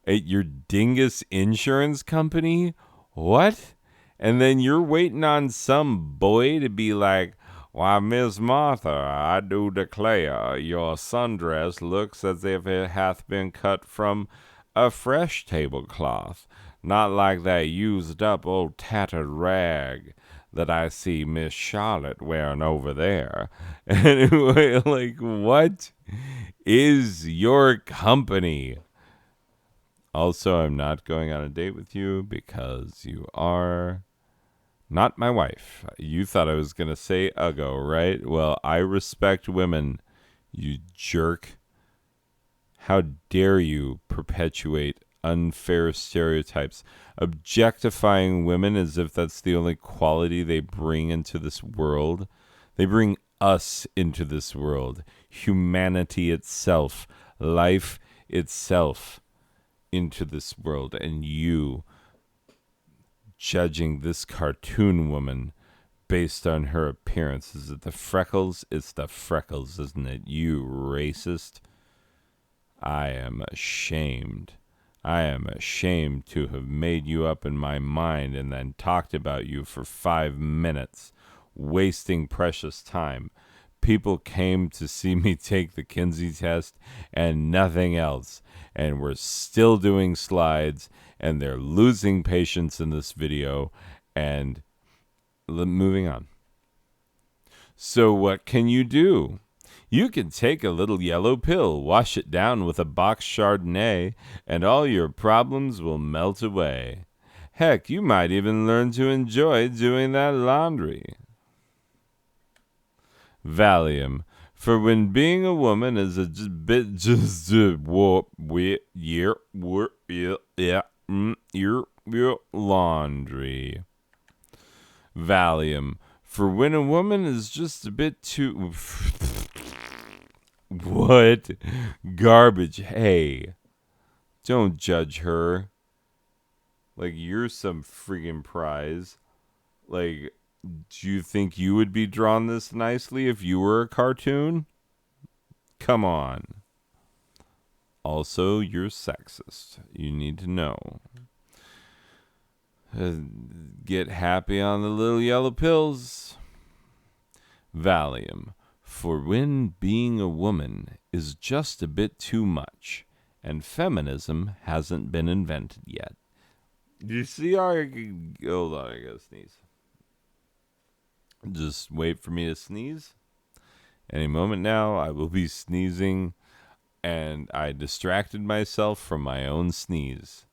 at your dingus insurance company? What? And then you're waiting on some boy to be like, Why, Miss Martha, I do declare your sundress looks as if it hath been cut from a fresh tablecloth, not like that used up old tattered rag that I see Miss Charlotte wearing over there. Anyway, like, what is your company? Also, I'm not going on a date with you because you are not my wife. You thought I was going to say Uggo, right? Well, I respect women, you jerk. How dare you perpetuate unfair stereotypes, objectifying women as if that's the only quality they bring into this world? They bring us into this world, humanity itself, life itself into this world, and you judging this cartoon woman based on her appearance. Is it the freckles? It's the freckles, isn't it? You racist. I am ashamed. I am ashamed to have made you up in my mind and then talked about you for 5 minutes, wasting precious time. People came to see me take the Kinsey test and nothing else, and we're still doing slides, and they're losing patience in this video, and moving on. So what can you do? You can take a little yellow pill, wash it down with a box Chardonnay, and all your problems will melt away. Heck, you might even learn to enjoy doing that laundry. Valium, for when being a woman is a bit just your laundry. Valium, for when a woman is just a bit too what garbage. Hey, don't judge her like you're some friggin' prize. Like, do you think you would be drawn this nicely if you were a cartoon? Come on. Also, you're sexist. You need to know. Get happy on the little yellow pills. Valium, for when being a woman is just a bit too much and feminism hasn't been invented yet. Do you see how hold on, I gotta sneeze. Just wait for me to sneeze. Any moment now, I will be sneezing, and I distracted myself from my own sneeze,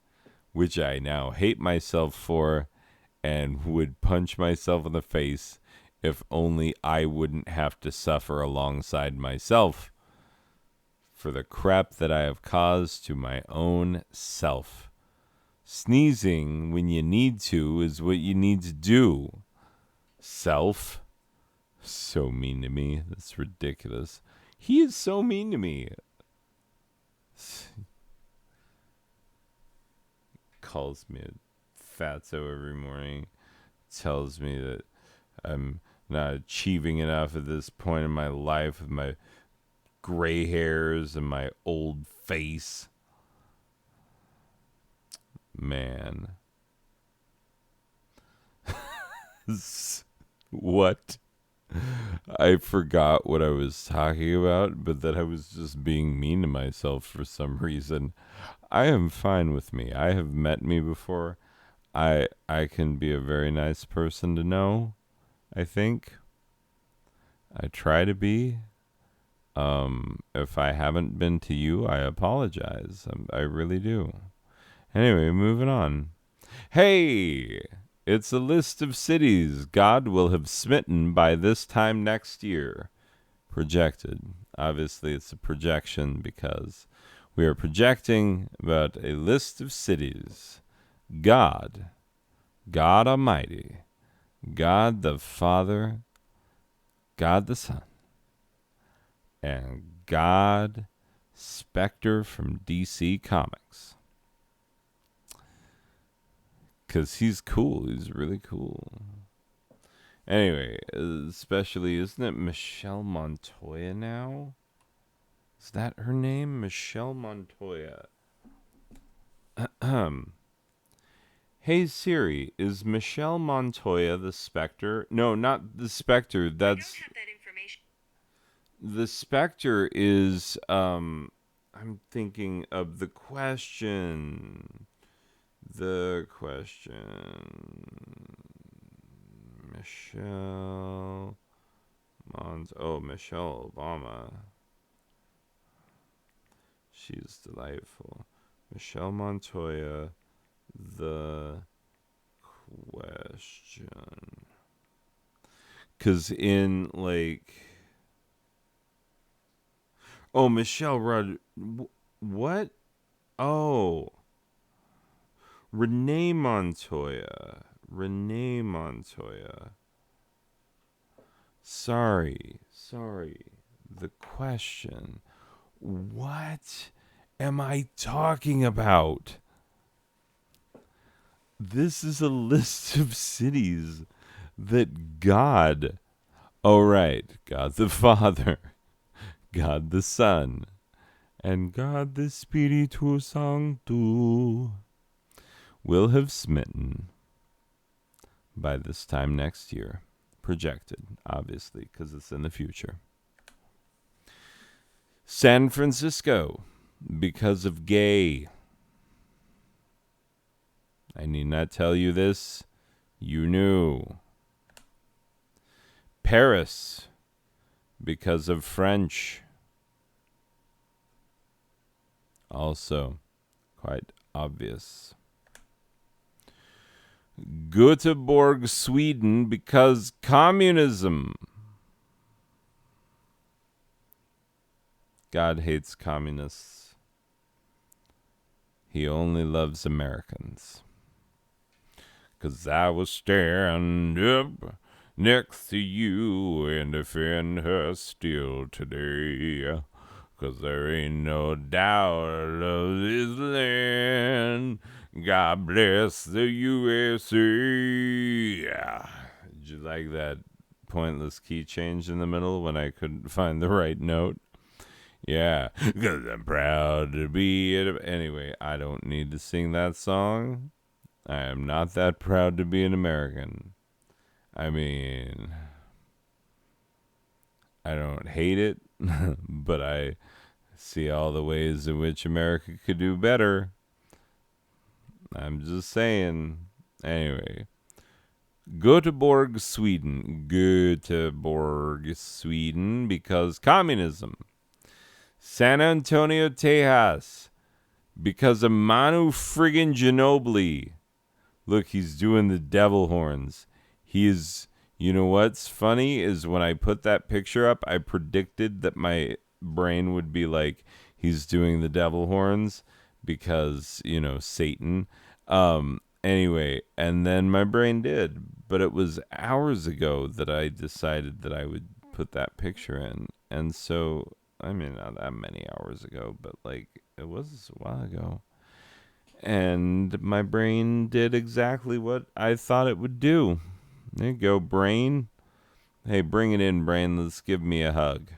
which I now hate myself for and would punch myself in the face if only I wouldn't have to suffer alongside myself for the crap that I have caused to my own self. Sneezing when you need to is what you need to do. Self. So mean to me. That's ridiculous. He is so mean to me. Calls me a fatso every morning. Tells me that I'm not achieving enough at this point in my life with my gray hairs and my old face. Man. What? I forgot what I was talking about, but that I was just being mean to myself for some reason. I am fine with me. I have met me before. I can be a very nice person to know, I think. I try to be. If I haven't been to you, I apologize. I really do. Anyway, moving on. Hey! It's a list of cities God will have smitten by this time next year. Projected. Obviously, it's a projection because we are projecting about a list of cities. God Almighty, God the Father, God the Son, and God Spectre from DC Comics. Because he's cool. He's really cool. Anyway, especially, isn't it Michelle Montoya now? Is that her name? Michelle Montoya. Hey Siri, is Michelle Montoya the Spectre? No, not the Spectre. That's I don't have that information. the Spectre is I'm thinking of the question. The question. Michelle Michelle Obama. She's delightful. Michelle Montoya, the question. Cause in like Michelle Rod what? Oh, Renee Montoya. Renee Montoya. Sorry. The question. What am I talking about? This is a list of cities that God. Oh, right. God the Father, God the Son, and God the Spiritu Sancto will have smitten by this time next year. Projected, obviously, because it's in the future. San Francisco, because of gay. I need not tell you this. You knew. Paris, because of French. Also, quite obvious. Göteborg, Sweden, because communism. God hates communists. He only loves Americans. 'Cause I will stand up next to you and defend her still today. 'Cause there ain't no doubt of this land. God bless the USA. Yeah. Did you like that pointless key change in the middle when I couldn't find the right note? Yeah, because I'm proud to be it. Anyway, I don't need to sing that song. I am not that proud to be an American. I mean, I don't hate it, but I see all the ways in which America could do better. I'm just saying. Anyway, Göteborg, Sweden. Göteborg, Sweden, because communism. San Antonio, Tejas, because of Manu friggin' Ginobili. Look, he's doing the devil horns. He is, you know what's funny is when I put that picture up, I predicted that my brain would be like, he's doing the devil horns because, Satan. Anyway, and then my brain did, but it was hours ago that I decided that I would put that picture in. And so, I mean, not that many hours ago, but like it was a while ago. And my brain did exactly what I thought it would do. There you go, brain. Hey, bring it in, brain. Let's give me a hug.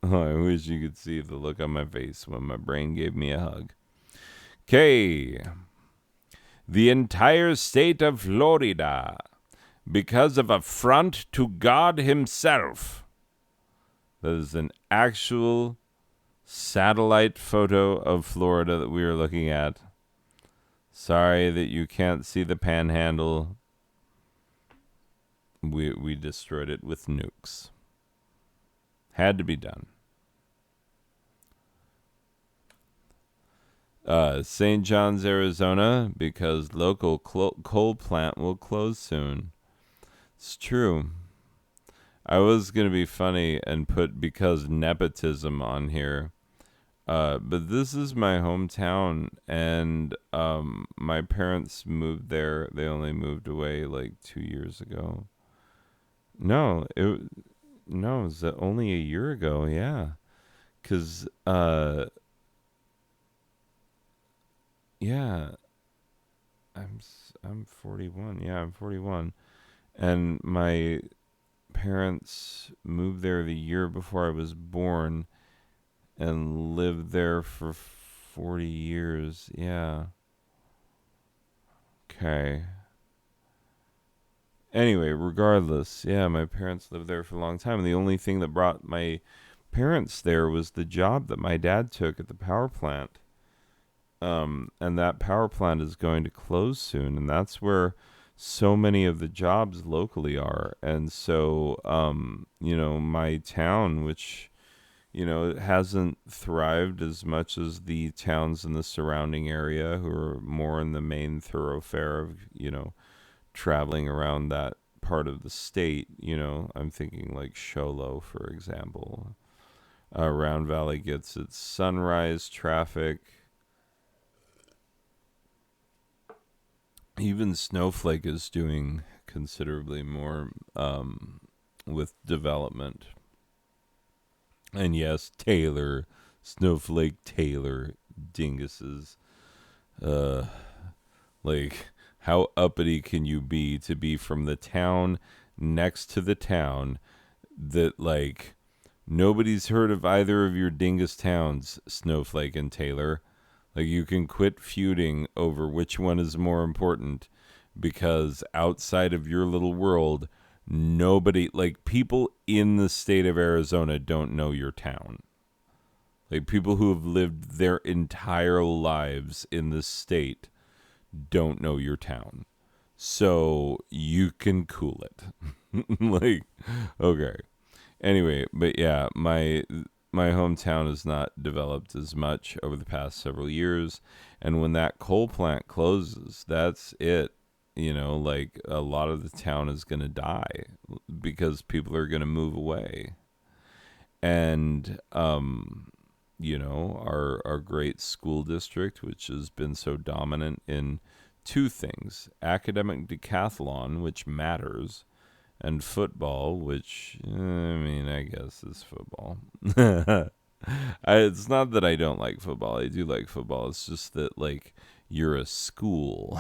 Oh, I wish you could see the look on my face when my brain gave me a hug. Okay. The entire state of Florida, because of a affront to God himself. That is an actual satellite photo of Florida that we are looking at. Sorry that you can't see the panhandle. We destroyed it with nukes. Had to be done. St. John's, Arizona, because local coal plant will close soon. It's true. I was going to be funny and put because nepotism on here. But this is my hometown, and my parents moved there. They only moved away like 2 years ago. No, it was only a year ago. Yeah, cause yeah, I'm 41. Yeah, I'm 41, and my parents moved there the year before I was born, and lived there for 40 years. Yeah. Okay. Anyway, regardless, yeah, my parents lived there for a long time. And the only thing that brought my parents there was the job that my dad took at the power plant. And that power plant is going to close soon. And that's where so many of the jobs locally are. And so, my town, which, it hasn't thrived as much as the towns in the surrounding area who are more in the main thoroughfare of, traveling around that part of the state. I'm thinking like Sholo, for example. Round Valley gets its sunrise traffic. Even Snowflake is doing considerably more with development. And yes, Taylor, Snowflake Taylor, dinguses. Uh, like, how uppity can you be to be from the town next to the town that, like, nobody's heard of either of your dingus towns, Snowflake and Taylor? Like, you can quit feuding over which one is more important, because outside of your little world, nobody, like, people in the state of Arizona don't know your town. Like, people who have lived their entire lives in this state don't know your town. So you can cool it. Like, okay. Anyway, but yeah, my hometown has not developed as much over the past several years, and when that coal plant closes, that's it. Like, a lot of the town is going to die because people are going to move away. And our great school district, which has been so dominant in two things: academic decathlon, which matters, and football, which, I guess is football. It's not that I don't like football. I do like football. It's just that, like, you're a school.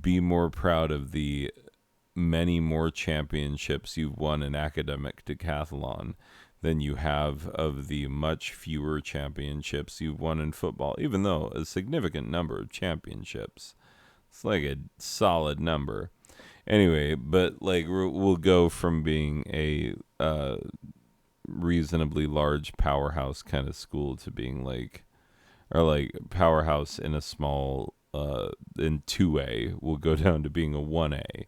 Be more proud of the many more championships you've won in academic decathlon than you have of the much fewer championships you've won in football, even though a significant number of championships. It's like a solid number. Anyway, but, like, we'll go from being a reasonably large powerhouse kind of school to being like powerhouse in a small, in 2A. We'll go down to being a 1A,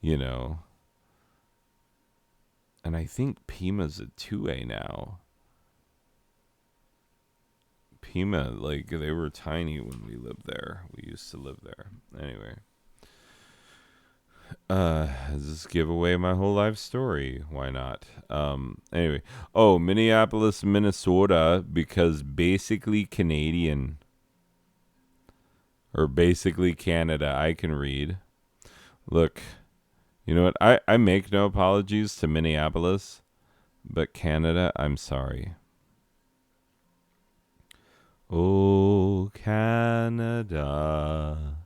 you know. And I think Pima's a 2A now. Pima, like, they were tiny when we lived there. We used to live there. Anyway. Just give away my whole life story. Why not? Anyway. Oh, Minneapolis, Minnesota, because basically Canadian. Or basically Canada, I can read. Look, you know what? I make no apologies to Minneapolis, but Canada, I'm sorry. Oh, Canada,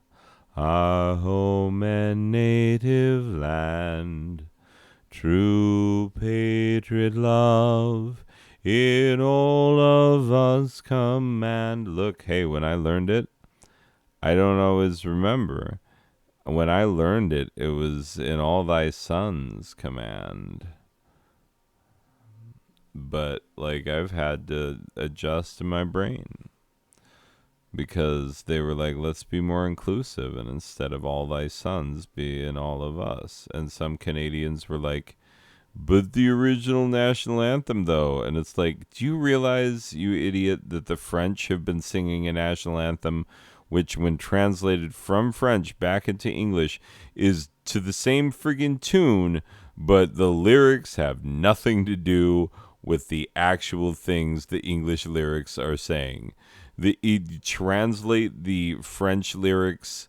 our home and native land, true patriot love, in all of us command. Look, hey, when I learned it, I don't always remember. When I learned it, it was in all thy sons command. But, like, I've had to adjust to my brain, because they were like, let's be more inclusive, and instead of all thy sons, be in all of us. And some Canadians were like, but the original national anthem, though. And it's like, do you realize, you idiot, that the French have been singing a national anthem which, when translated from French back into English, is to the same friggin' tune, but the lyrics have nothing to do with the actual things the English lyrics are saying. You translate the French lyrics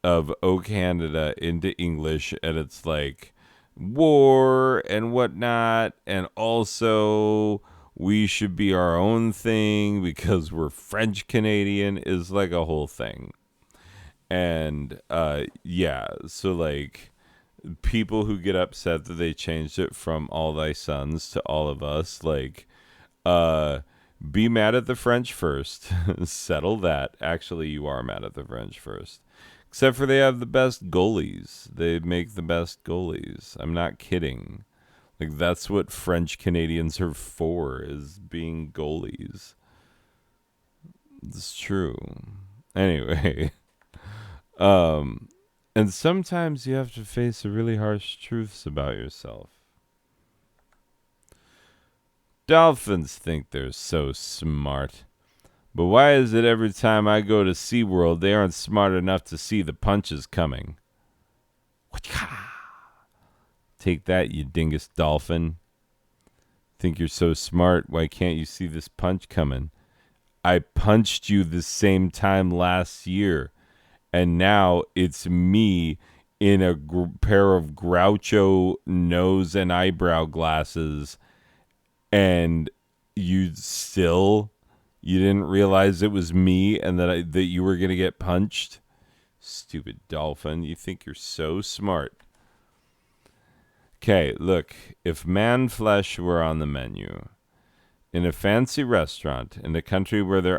of O Canada into English, and it's like war and whatnot, and also we should be our own thing because we're French Canadian, is like a whole thing. And yeah, so, like, people who get upset that they changed it from all thy sons to all of us, like, Be mad at the French first. Settle that. Actually, you are mad at the French first. Except for they have the best goalies. They make the best goalies. I'm not kidding. Like, that's what French Canadians are for, is being goalies. It's true. Anyway. And sometimes you have to face the really harsh truths about yourself. Dolphins think they're so smart. But why is it every time I go to SeaWorld, they aren't smart enough to see the punches coming? Take that, you dingus dolphin. Think you're so smart, why can't you see this punch coming? I punched you the same time last year, and now it's me in a pair of Groucho nose and eyebrow glasses, and you didn't realize it was me and that you were going to get punched? Stupid dolphin, you think you're so smart. Okay, look, if man flesh were on the menu in a fancy restaurant in a country where they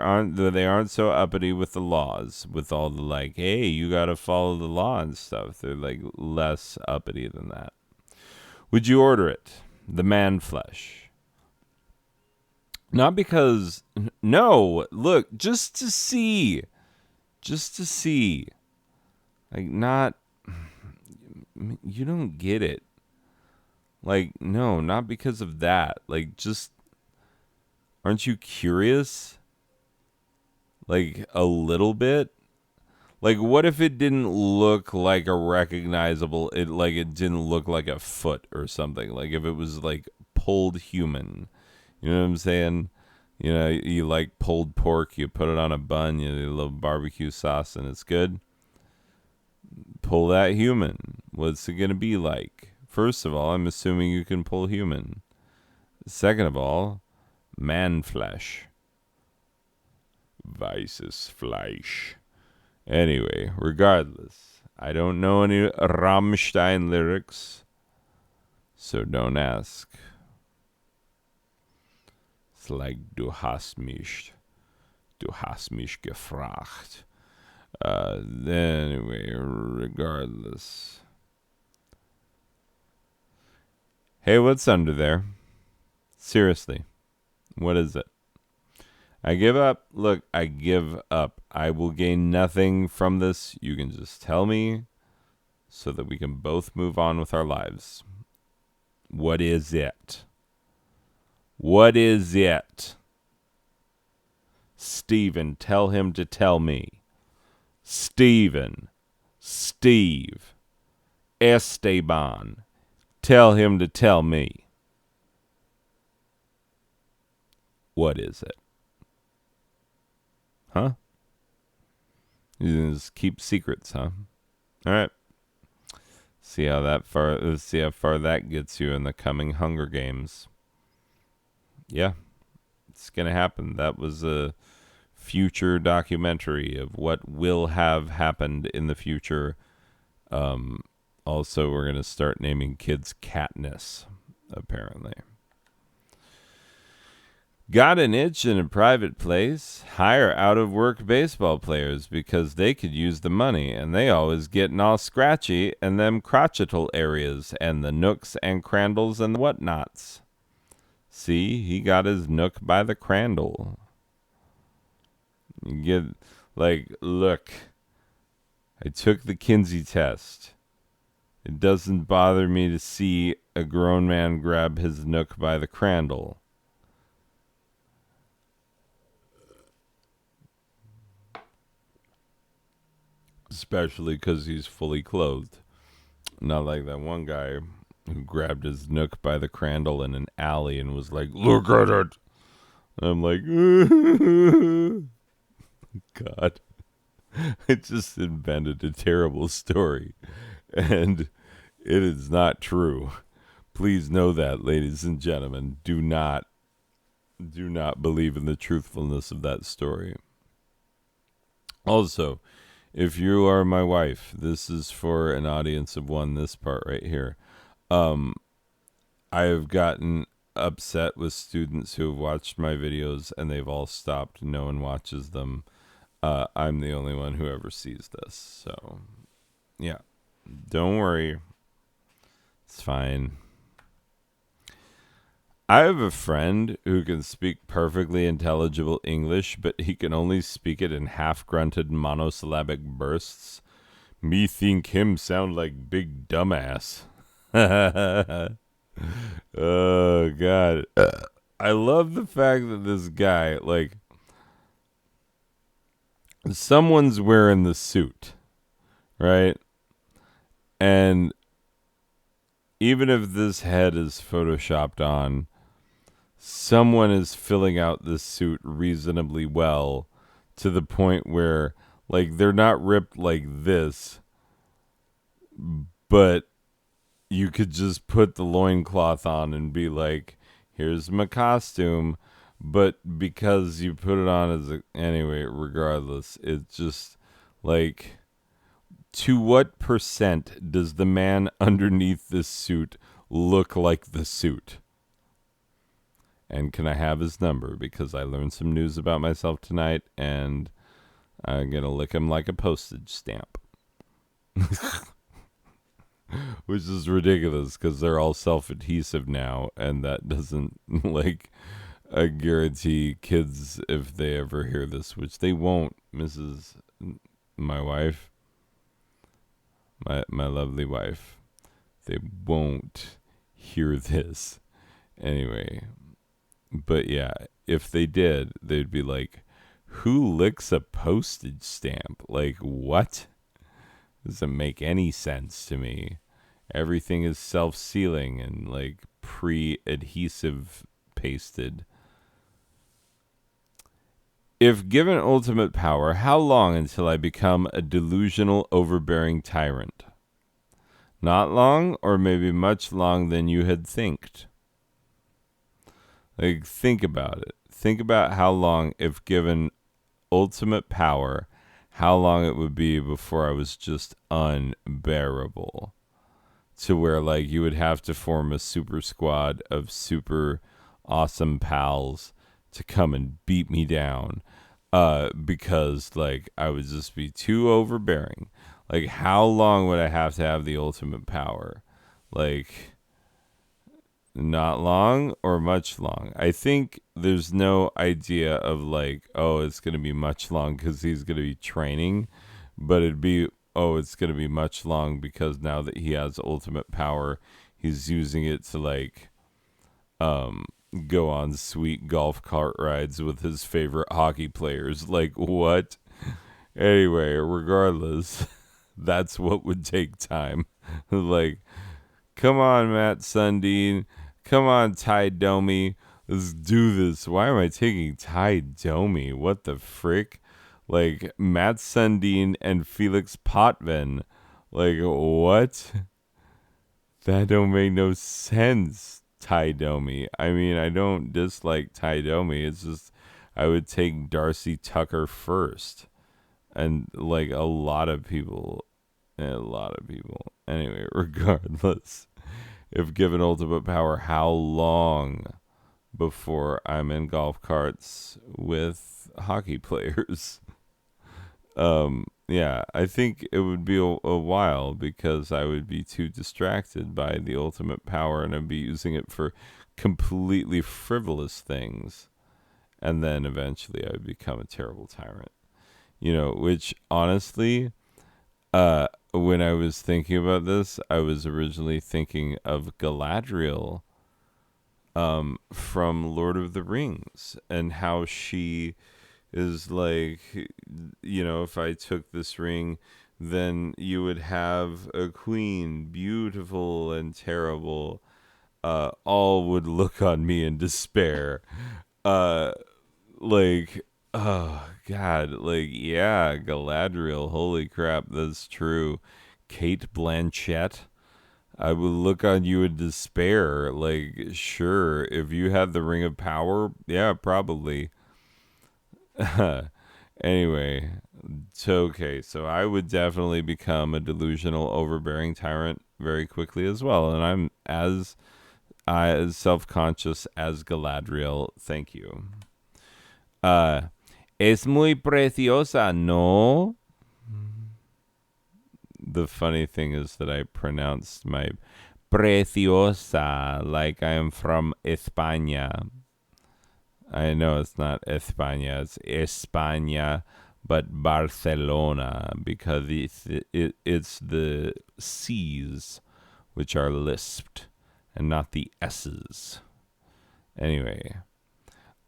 aren't so uppity with the laws, with all the like, hey, you got to follow the law and stuff. They're like less uppity than that. Would you order it? The man flesh. Not because, no, look, just to see. Like, not, you don't get it. Like, no, not because of that. Like, just, aren't you curious? Like, a little bit? Like, what if it didn't look like a recognizable, it didn't look like a foot or something? Like, if it was, like, pulled human. You know what I'm saying? You know, you like pulled pork, you put it on a bun, you do a little barbecue sauce, and it's good. Pull that human. What's it going to be like? First of all, I'm assuming you can pull human. Second of all, man flesh. Weißes Fleisch. Anyway, regardless, I don't know any Rammstein lyrics, so don't ask. It's like, du hast mich gefragt. Anyway, regardless. Hey, what's under there? Seriously, what is it? I give up. Look, I give up. I will gain nothing from this. You can just tell me so that we can both move on with our lives. What is it? What is it? Stephen, tell him to tell me. Steve, Esteban, tell him to tell me. What is it? Huh? You just keep secrets, huh? All right. See how far that gets you in the coming Hunger Games. Yeah, it's gonna happen. That was a future documentary of what will have happened in the future. Also, we're gonna start naming kids Katniss, apparently. Got an itch in a private place? Hire out-of-work baseball players because they could use the money, and they always getting all scratchy in them crotchetal areas and the nooks and crandles and whatnots. See, he got his nook by the crandle. You get, like, look, I took the Kinsey test. It doesn't bother me to see a grown man grab his nook by the crandle. Especially because he's fully clothed. Not like that one guy who grabbed his nook by the crandle in an alley and was like, look at it. I'm like, God. I just invented a terrible story. And it is not true. Please know that, ladies and gentlemen. Do not believe in the truthfulness of that story. Also, if you are my wife, this is for an audience of one, this part right here. I have gotten upset with students who have watched my videos and they've all stopped. No one watches them. I'm the only one who ever sees this. So, yeah. Don't worry. It's fine. I have a friend who can speak perfectly intelligible English, but he can only speak it in half-grunted monosyllabic bursts. Me think him sound like big dumbass. Oh, God. I love the fact that this guy, like, someone's wearing the suit, right? And even if this head is photoshopped on, someone is filling out this suit reasonably well to the point where, like, they're not ripped like this, but you could just put the loincloth on and be like, here's my costume. But because you put it on as a, anyway, regardless, it's just like, to what percent does the man underneath this suit look like the suit? And can I have his number? Because I learned some news about myself tonight, and I'm going to lick him like a postage stamp. Which is ridiculous, because they're all self-adhesive now, and that doesn't, like, I guarantee kids, if they ever hear this, which they won't, my wife, my lovely wife, they won't hear this. Anyway, but yeah, if they did, they'd be like, who licks a postage stamp? Like, what? Doesn't make any sense to me. Everything is self-sealing and like pre-adhesive pasted. If given ultimate power, how long until I become a delusional, overbearing tyrant? Not long, or maybe much long than you had thinked. Like, think about it. Think about how long, if given ultimate power, how long it would be before I was just unbearable. To where, like, you would have to form a super squad of super awesome pals to come and beat me down. Because, like, I would just be too overbearing. Like, how long would I have to have the ultimate power? Like, not long or much long? I think there's no idea of, like, oh, it's going to be much long because he's going to be training. But it'd be, oh, it's going to be much long because now that he has ultimate power, he's using it to, like, go on sweet golf cart rides with his favorite hockey players. Like, what? Anyway, regardless, that's what would take time. Like, come on, Matt Sundin. Come on, Ty Domi. Let's do this. Why am I taking Ty Domi? What the frick? Like, Matt Sundin and Felix Potvin. Like, what? That don't make no sense. Ty Domi. I mean, I don't dislike Ty Domi. It's just I would take Darcy Tucker first. And like a lot of people. Anyway, regardless. If given ultimate power, how long before I'm in golf carts with hockey players? Yeah, I think it would be a while because I would be too distracted by the ultimate power and I'd be using it for completely frivolous things. And then eventually I would become a terrible tyrant. You know, which honestly, when I was thinking about this, I was originally thinking of Galadriel from Lord of the Rings and how she is like, you know, if I took this ring, then you would have a queen, beautiful and terrible. All would look on me in despair. Like, oh, God. Like, yeah, Galadriel. Holy crap, that's true. Kate Blanchett. I would look on you in despair. Like, sure, if you had the Ring of Power, yeah, probably. Anyway, so I would definitely become a delusional, overbearing tyrant very quickly as well. And I'm self-conscious as Galadriel. Thank you. Es muy preciosa, no? The funny thing is that I pronounced my preciosa like I am from España. I know it's not España, it's España, but Barcelona, because it's the C's which are lisped and not the S's. Anyway,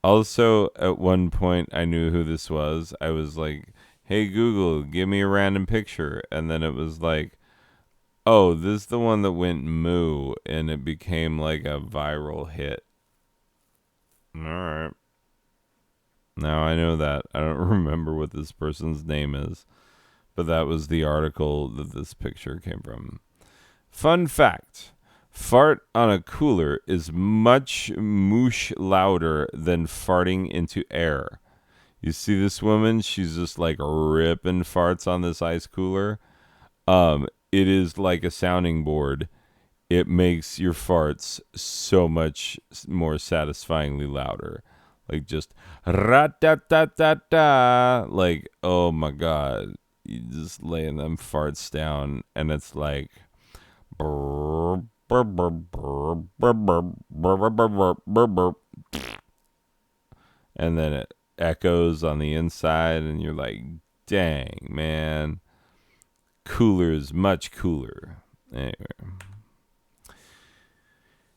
also at one point I knew who this was. I was like, hey Google, give me a random picture. And then it was like, oh, this is the one that went moo, and it became like a viral hit. All right. Now I know that. I don't remember what this person's name is, but that was the article that this picture came from. Fun fact. Fart on a cooler is much moosh louder than farting into air. You see this woman? She's just like ripping farts on this ice cooler. It is like a sounding board. It makes your farts so much more satisfyingly louder. Like just rat-tat-tat-tat-tat. Like, oh my God. You just laying them farts down and it's like brr, brr, brr, brr, brr, brr, brr, brr, brr, brr. And then it echoes on the inside and you're like, dang, man. Cooler is much cooler.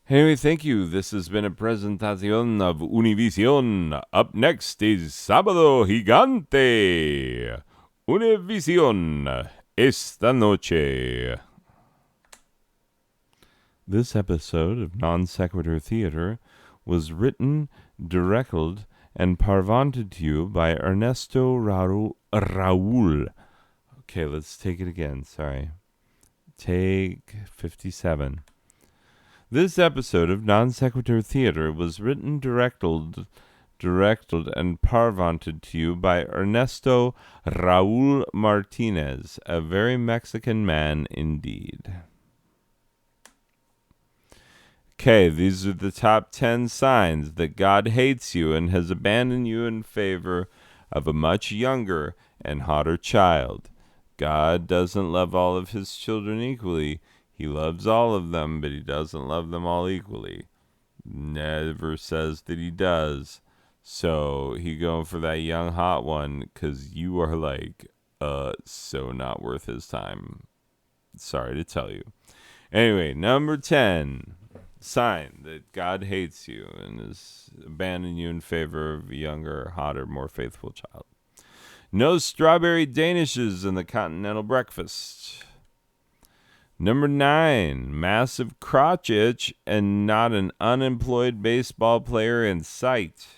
Anyway, thank you. This has been a presentación of Univision. Up next is Sábado Gigante. Univision. Esta noche. This episode of Non Sequitur Theater was written, directed, and parvanted to you by Ernesto Raul. Okay, let's take it again. Sorry. Take 57. This episode of Non Sequitur Theater was written, directed, and parvanted to you by Ernesto Raul Martinez, a very Mexican man indeed. Okay, these are the top 10 signs that God hates you and has abandoned you in favor of a much younger and hotter child. God doesn't love all of his children equally. He loves all of them, but he doesn't love them all equally. Never says that he does. So he going for that young hot one because you are like, so not worth his time. Sorry to tell you. Anyway, number 10. Sign that God hates you and has abandoned you in favor of a younger, hotter, more faithful child. No strawberry danishes in the continental breakfast. Number 9, massive crotch itch and not an unemployed baseball player in sight.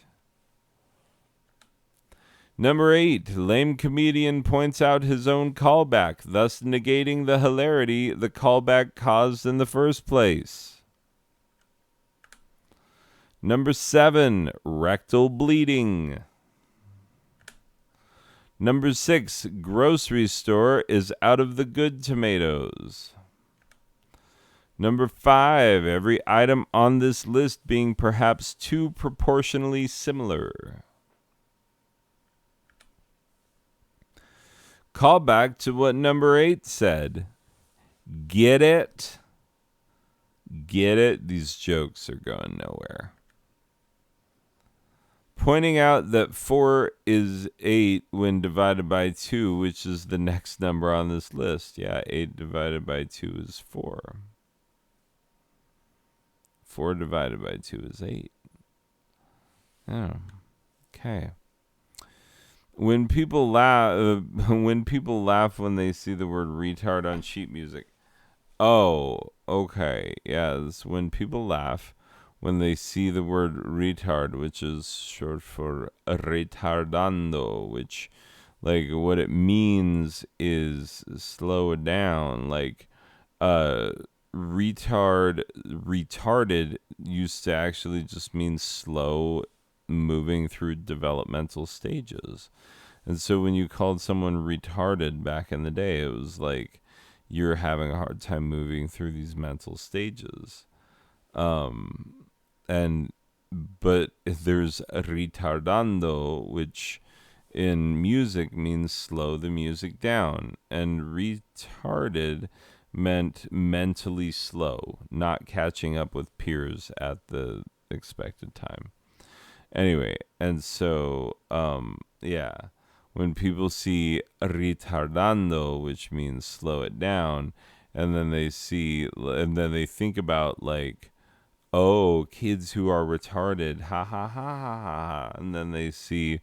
Number 8, lame comedian points out his own callback, thus negating the hilarity the callback caused in the first place. Number 7, rectal bleeding. Number 6, grocery store is out of the good tomatoes. Number 5, every item on this list being perhaps too proportionally similar. Call back to what number 8 said. Get it? Get it? These jokes are going nowhere. Pointing out that 4 is 8 when divided by 2, which is the next number on this list. Yeah, 8 divided by 2 is 4. 4 divided by 2 is 8. Oh, okay. When people laugh when they see the word retard on sheet music. Oh, okay. Yes, when people laugh when they see the word retard, which is short for retardando, which, like, what it means is slow it down. Like, retarded used to actually just mean slow moving through developmental stages. And so when you called someone retarded back in the day, it was like you're having a hard time moving through these mental stages. And but there's retardando, which in music means slow the music down, and retarded meant mentally slow, not catching up with peers at the expected time. Anyway, and so yeah, when people see retardando, which means slow it down, and then they think about like, oh, kids who are retarded, ha ha ha ha ha, and then they see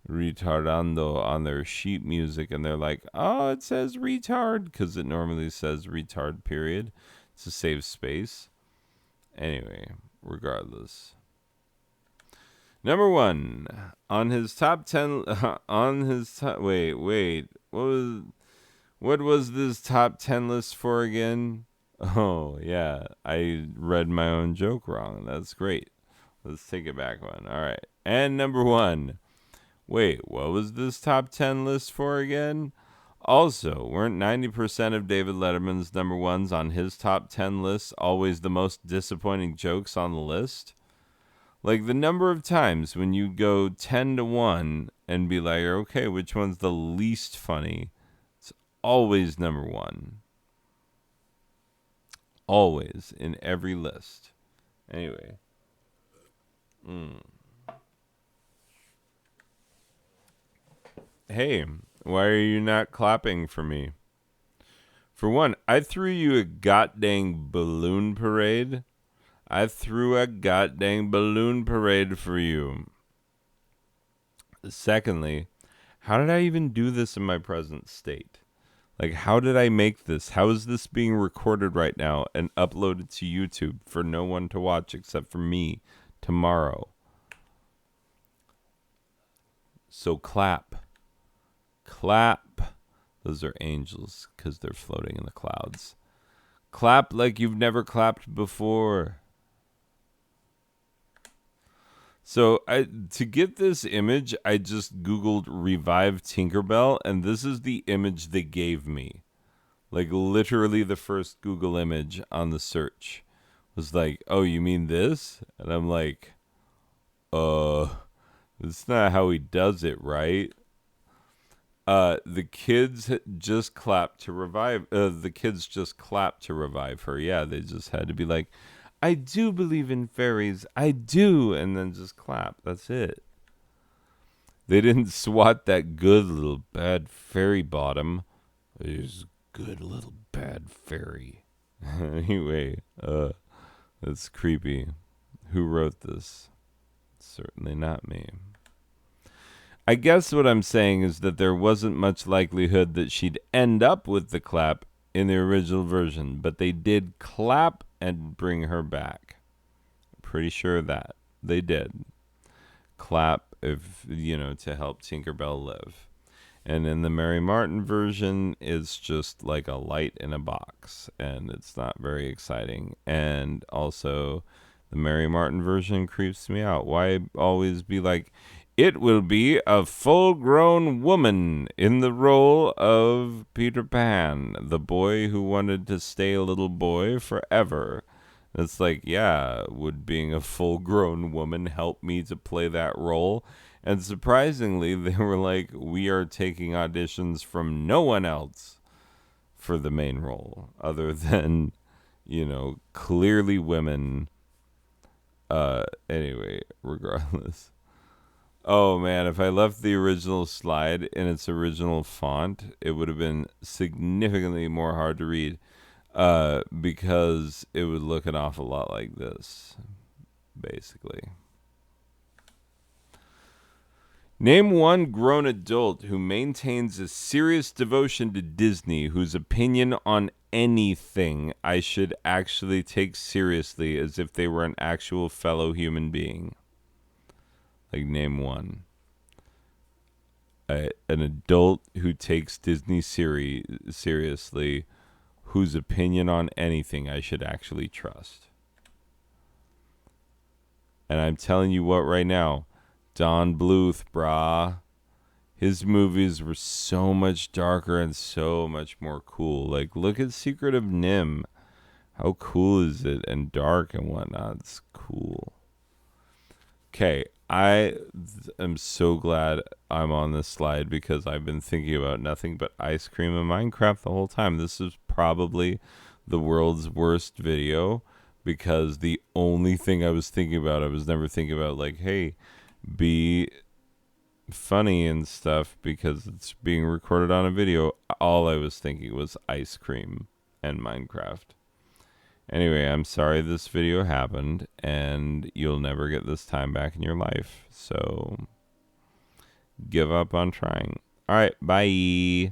retardando on their sheet music, and they're like, oh, it says retard because it normally says retard period to save space. Anyway, regardless. Number one on his top 10 on his top, wait, what was this top 10 list for again? Oh yeah, I read my own joke wrong. That's great. Let's take it back one. All right. And number one. Wait, what was this top 10 list for again? Also, weren't 90% of David Letterman's number ones on his top 10 lists always the most disappointing jokes on the list? Like the number of times when you go 10 to 1 and be like, okay, which one's the least funny? It's always number one. Always in every list. Anyway. Hey, why are you not clapping for me? For one, I threw you a goddamn balloon parade. I threw a goddamn balloon parade for you. Secondly, how did I even do this in my present state? Like, how did I make this? How is this being recorded right now and uploaded to YouTube for no one to watch except for me tomorrow? So clap. Clap. Those are angels because they're floating in the clouds. Clap like you've never clapped before. So to get this image, I just Googled Revive Tinkerbell, and this is the image they gave me. Like literally the first Google image on the search was like, oh, you mean this? And I'm like, that's not how he does it, right? The kids just clapped to revive. The kids just clapped to revive her. Yeah, they just had to be like, I do believe in fairies. I do. And then just clap. That's it. They didn't swat that good little bad fairy bottom. There's good little bad fairy. Anyway, that's creepy. Who wrote this? Certainly not me. I guess what I'm saying is that there wasn't much likelihood that she'd end up with the clap in the original version, but they did clap and bring her back. Pretty sure that they did clap, if to help Tinkerbell live. And in the Mary Martin version, it's just like a light in a box, and it's not very exciting. And also, the Mary Martin version creeps me out. Why always be like, it will be a full-grown woman in the role of Peter Pan, the boy who wanted to stay a little boy forever. It's like, yeah, would being a full-grown woman help me to play that role? And surprisingly, they were like, we are taking auditions from no one else for the main role, other than, clearly women. Anyway, regardless. Oh man, if I left the original slide in its original font, it would have been significantly more hard to read, because it would look an awful lot like this, basically. Name one grown adult who maintains a serious devotion to Disney whose opinion on anything I should actually take seriously as if they were an actual fellow human being. Like, name one. An adult who takes Disney seriously, whose opinion on anything I should actually trust. And I'm telling you what right now, Don Bluth, brah. His movies were so much darker and so much more cool. Like, look at Secret of Nim. How cool is it? And dark and whatnot. It's cool. Okay, I am so glad I'm on this slide because I've been thinking about nothing but ice cream and Minecraft the whole time. This is probably the world's worst video because the only thing I was thinking about, I was never thinking about like, hey, be funny and stuff because it's being recorded on a video. All I was thinking was ice cream and Minecraft. Anyway, I'm sorry this video happened, and you'll never get this time back in your life. So, give up on trying. All right, bye.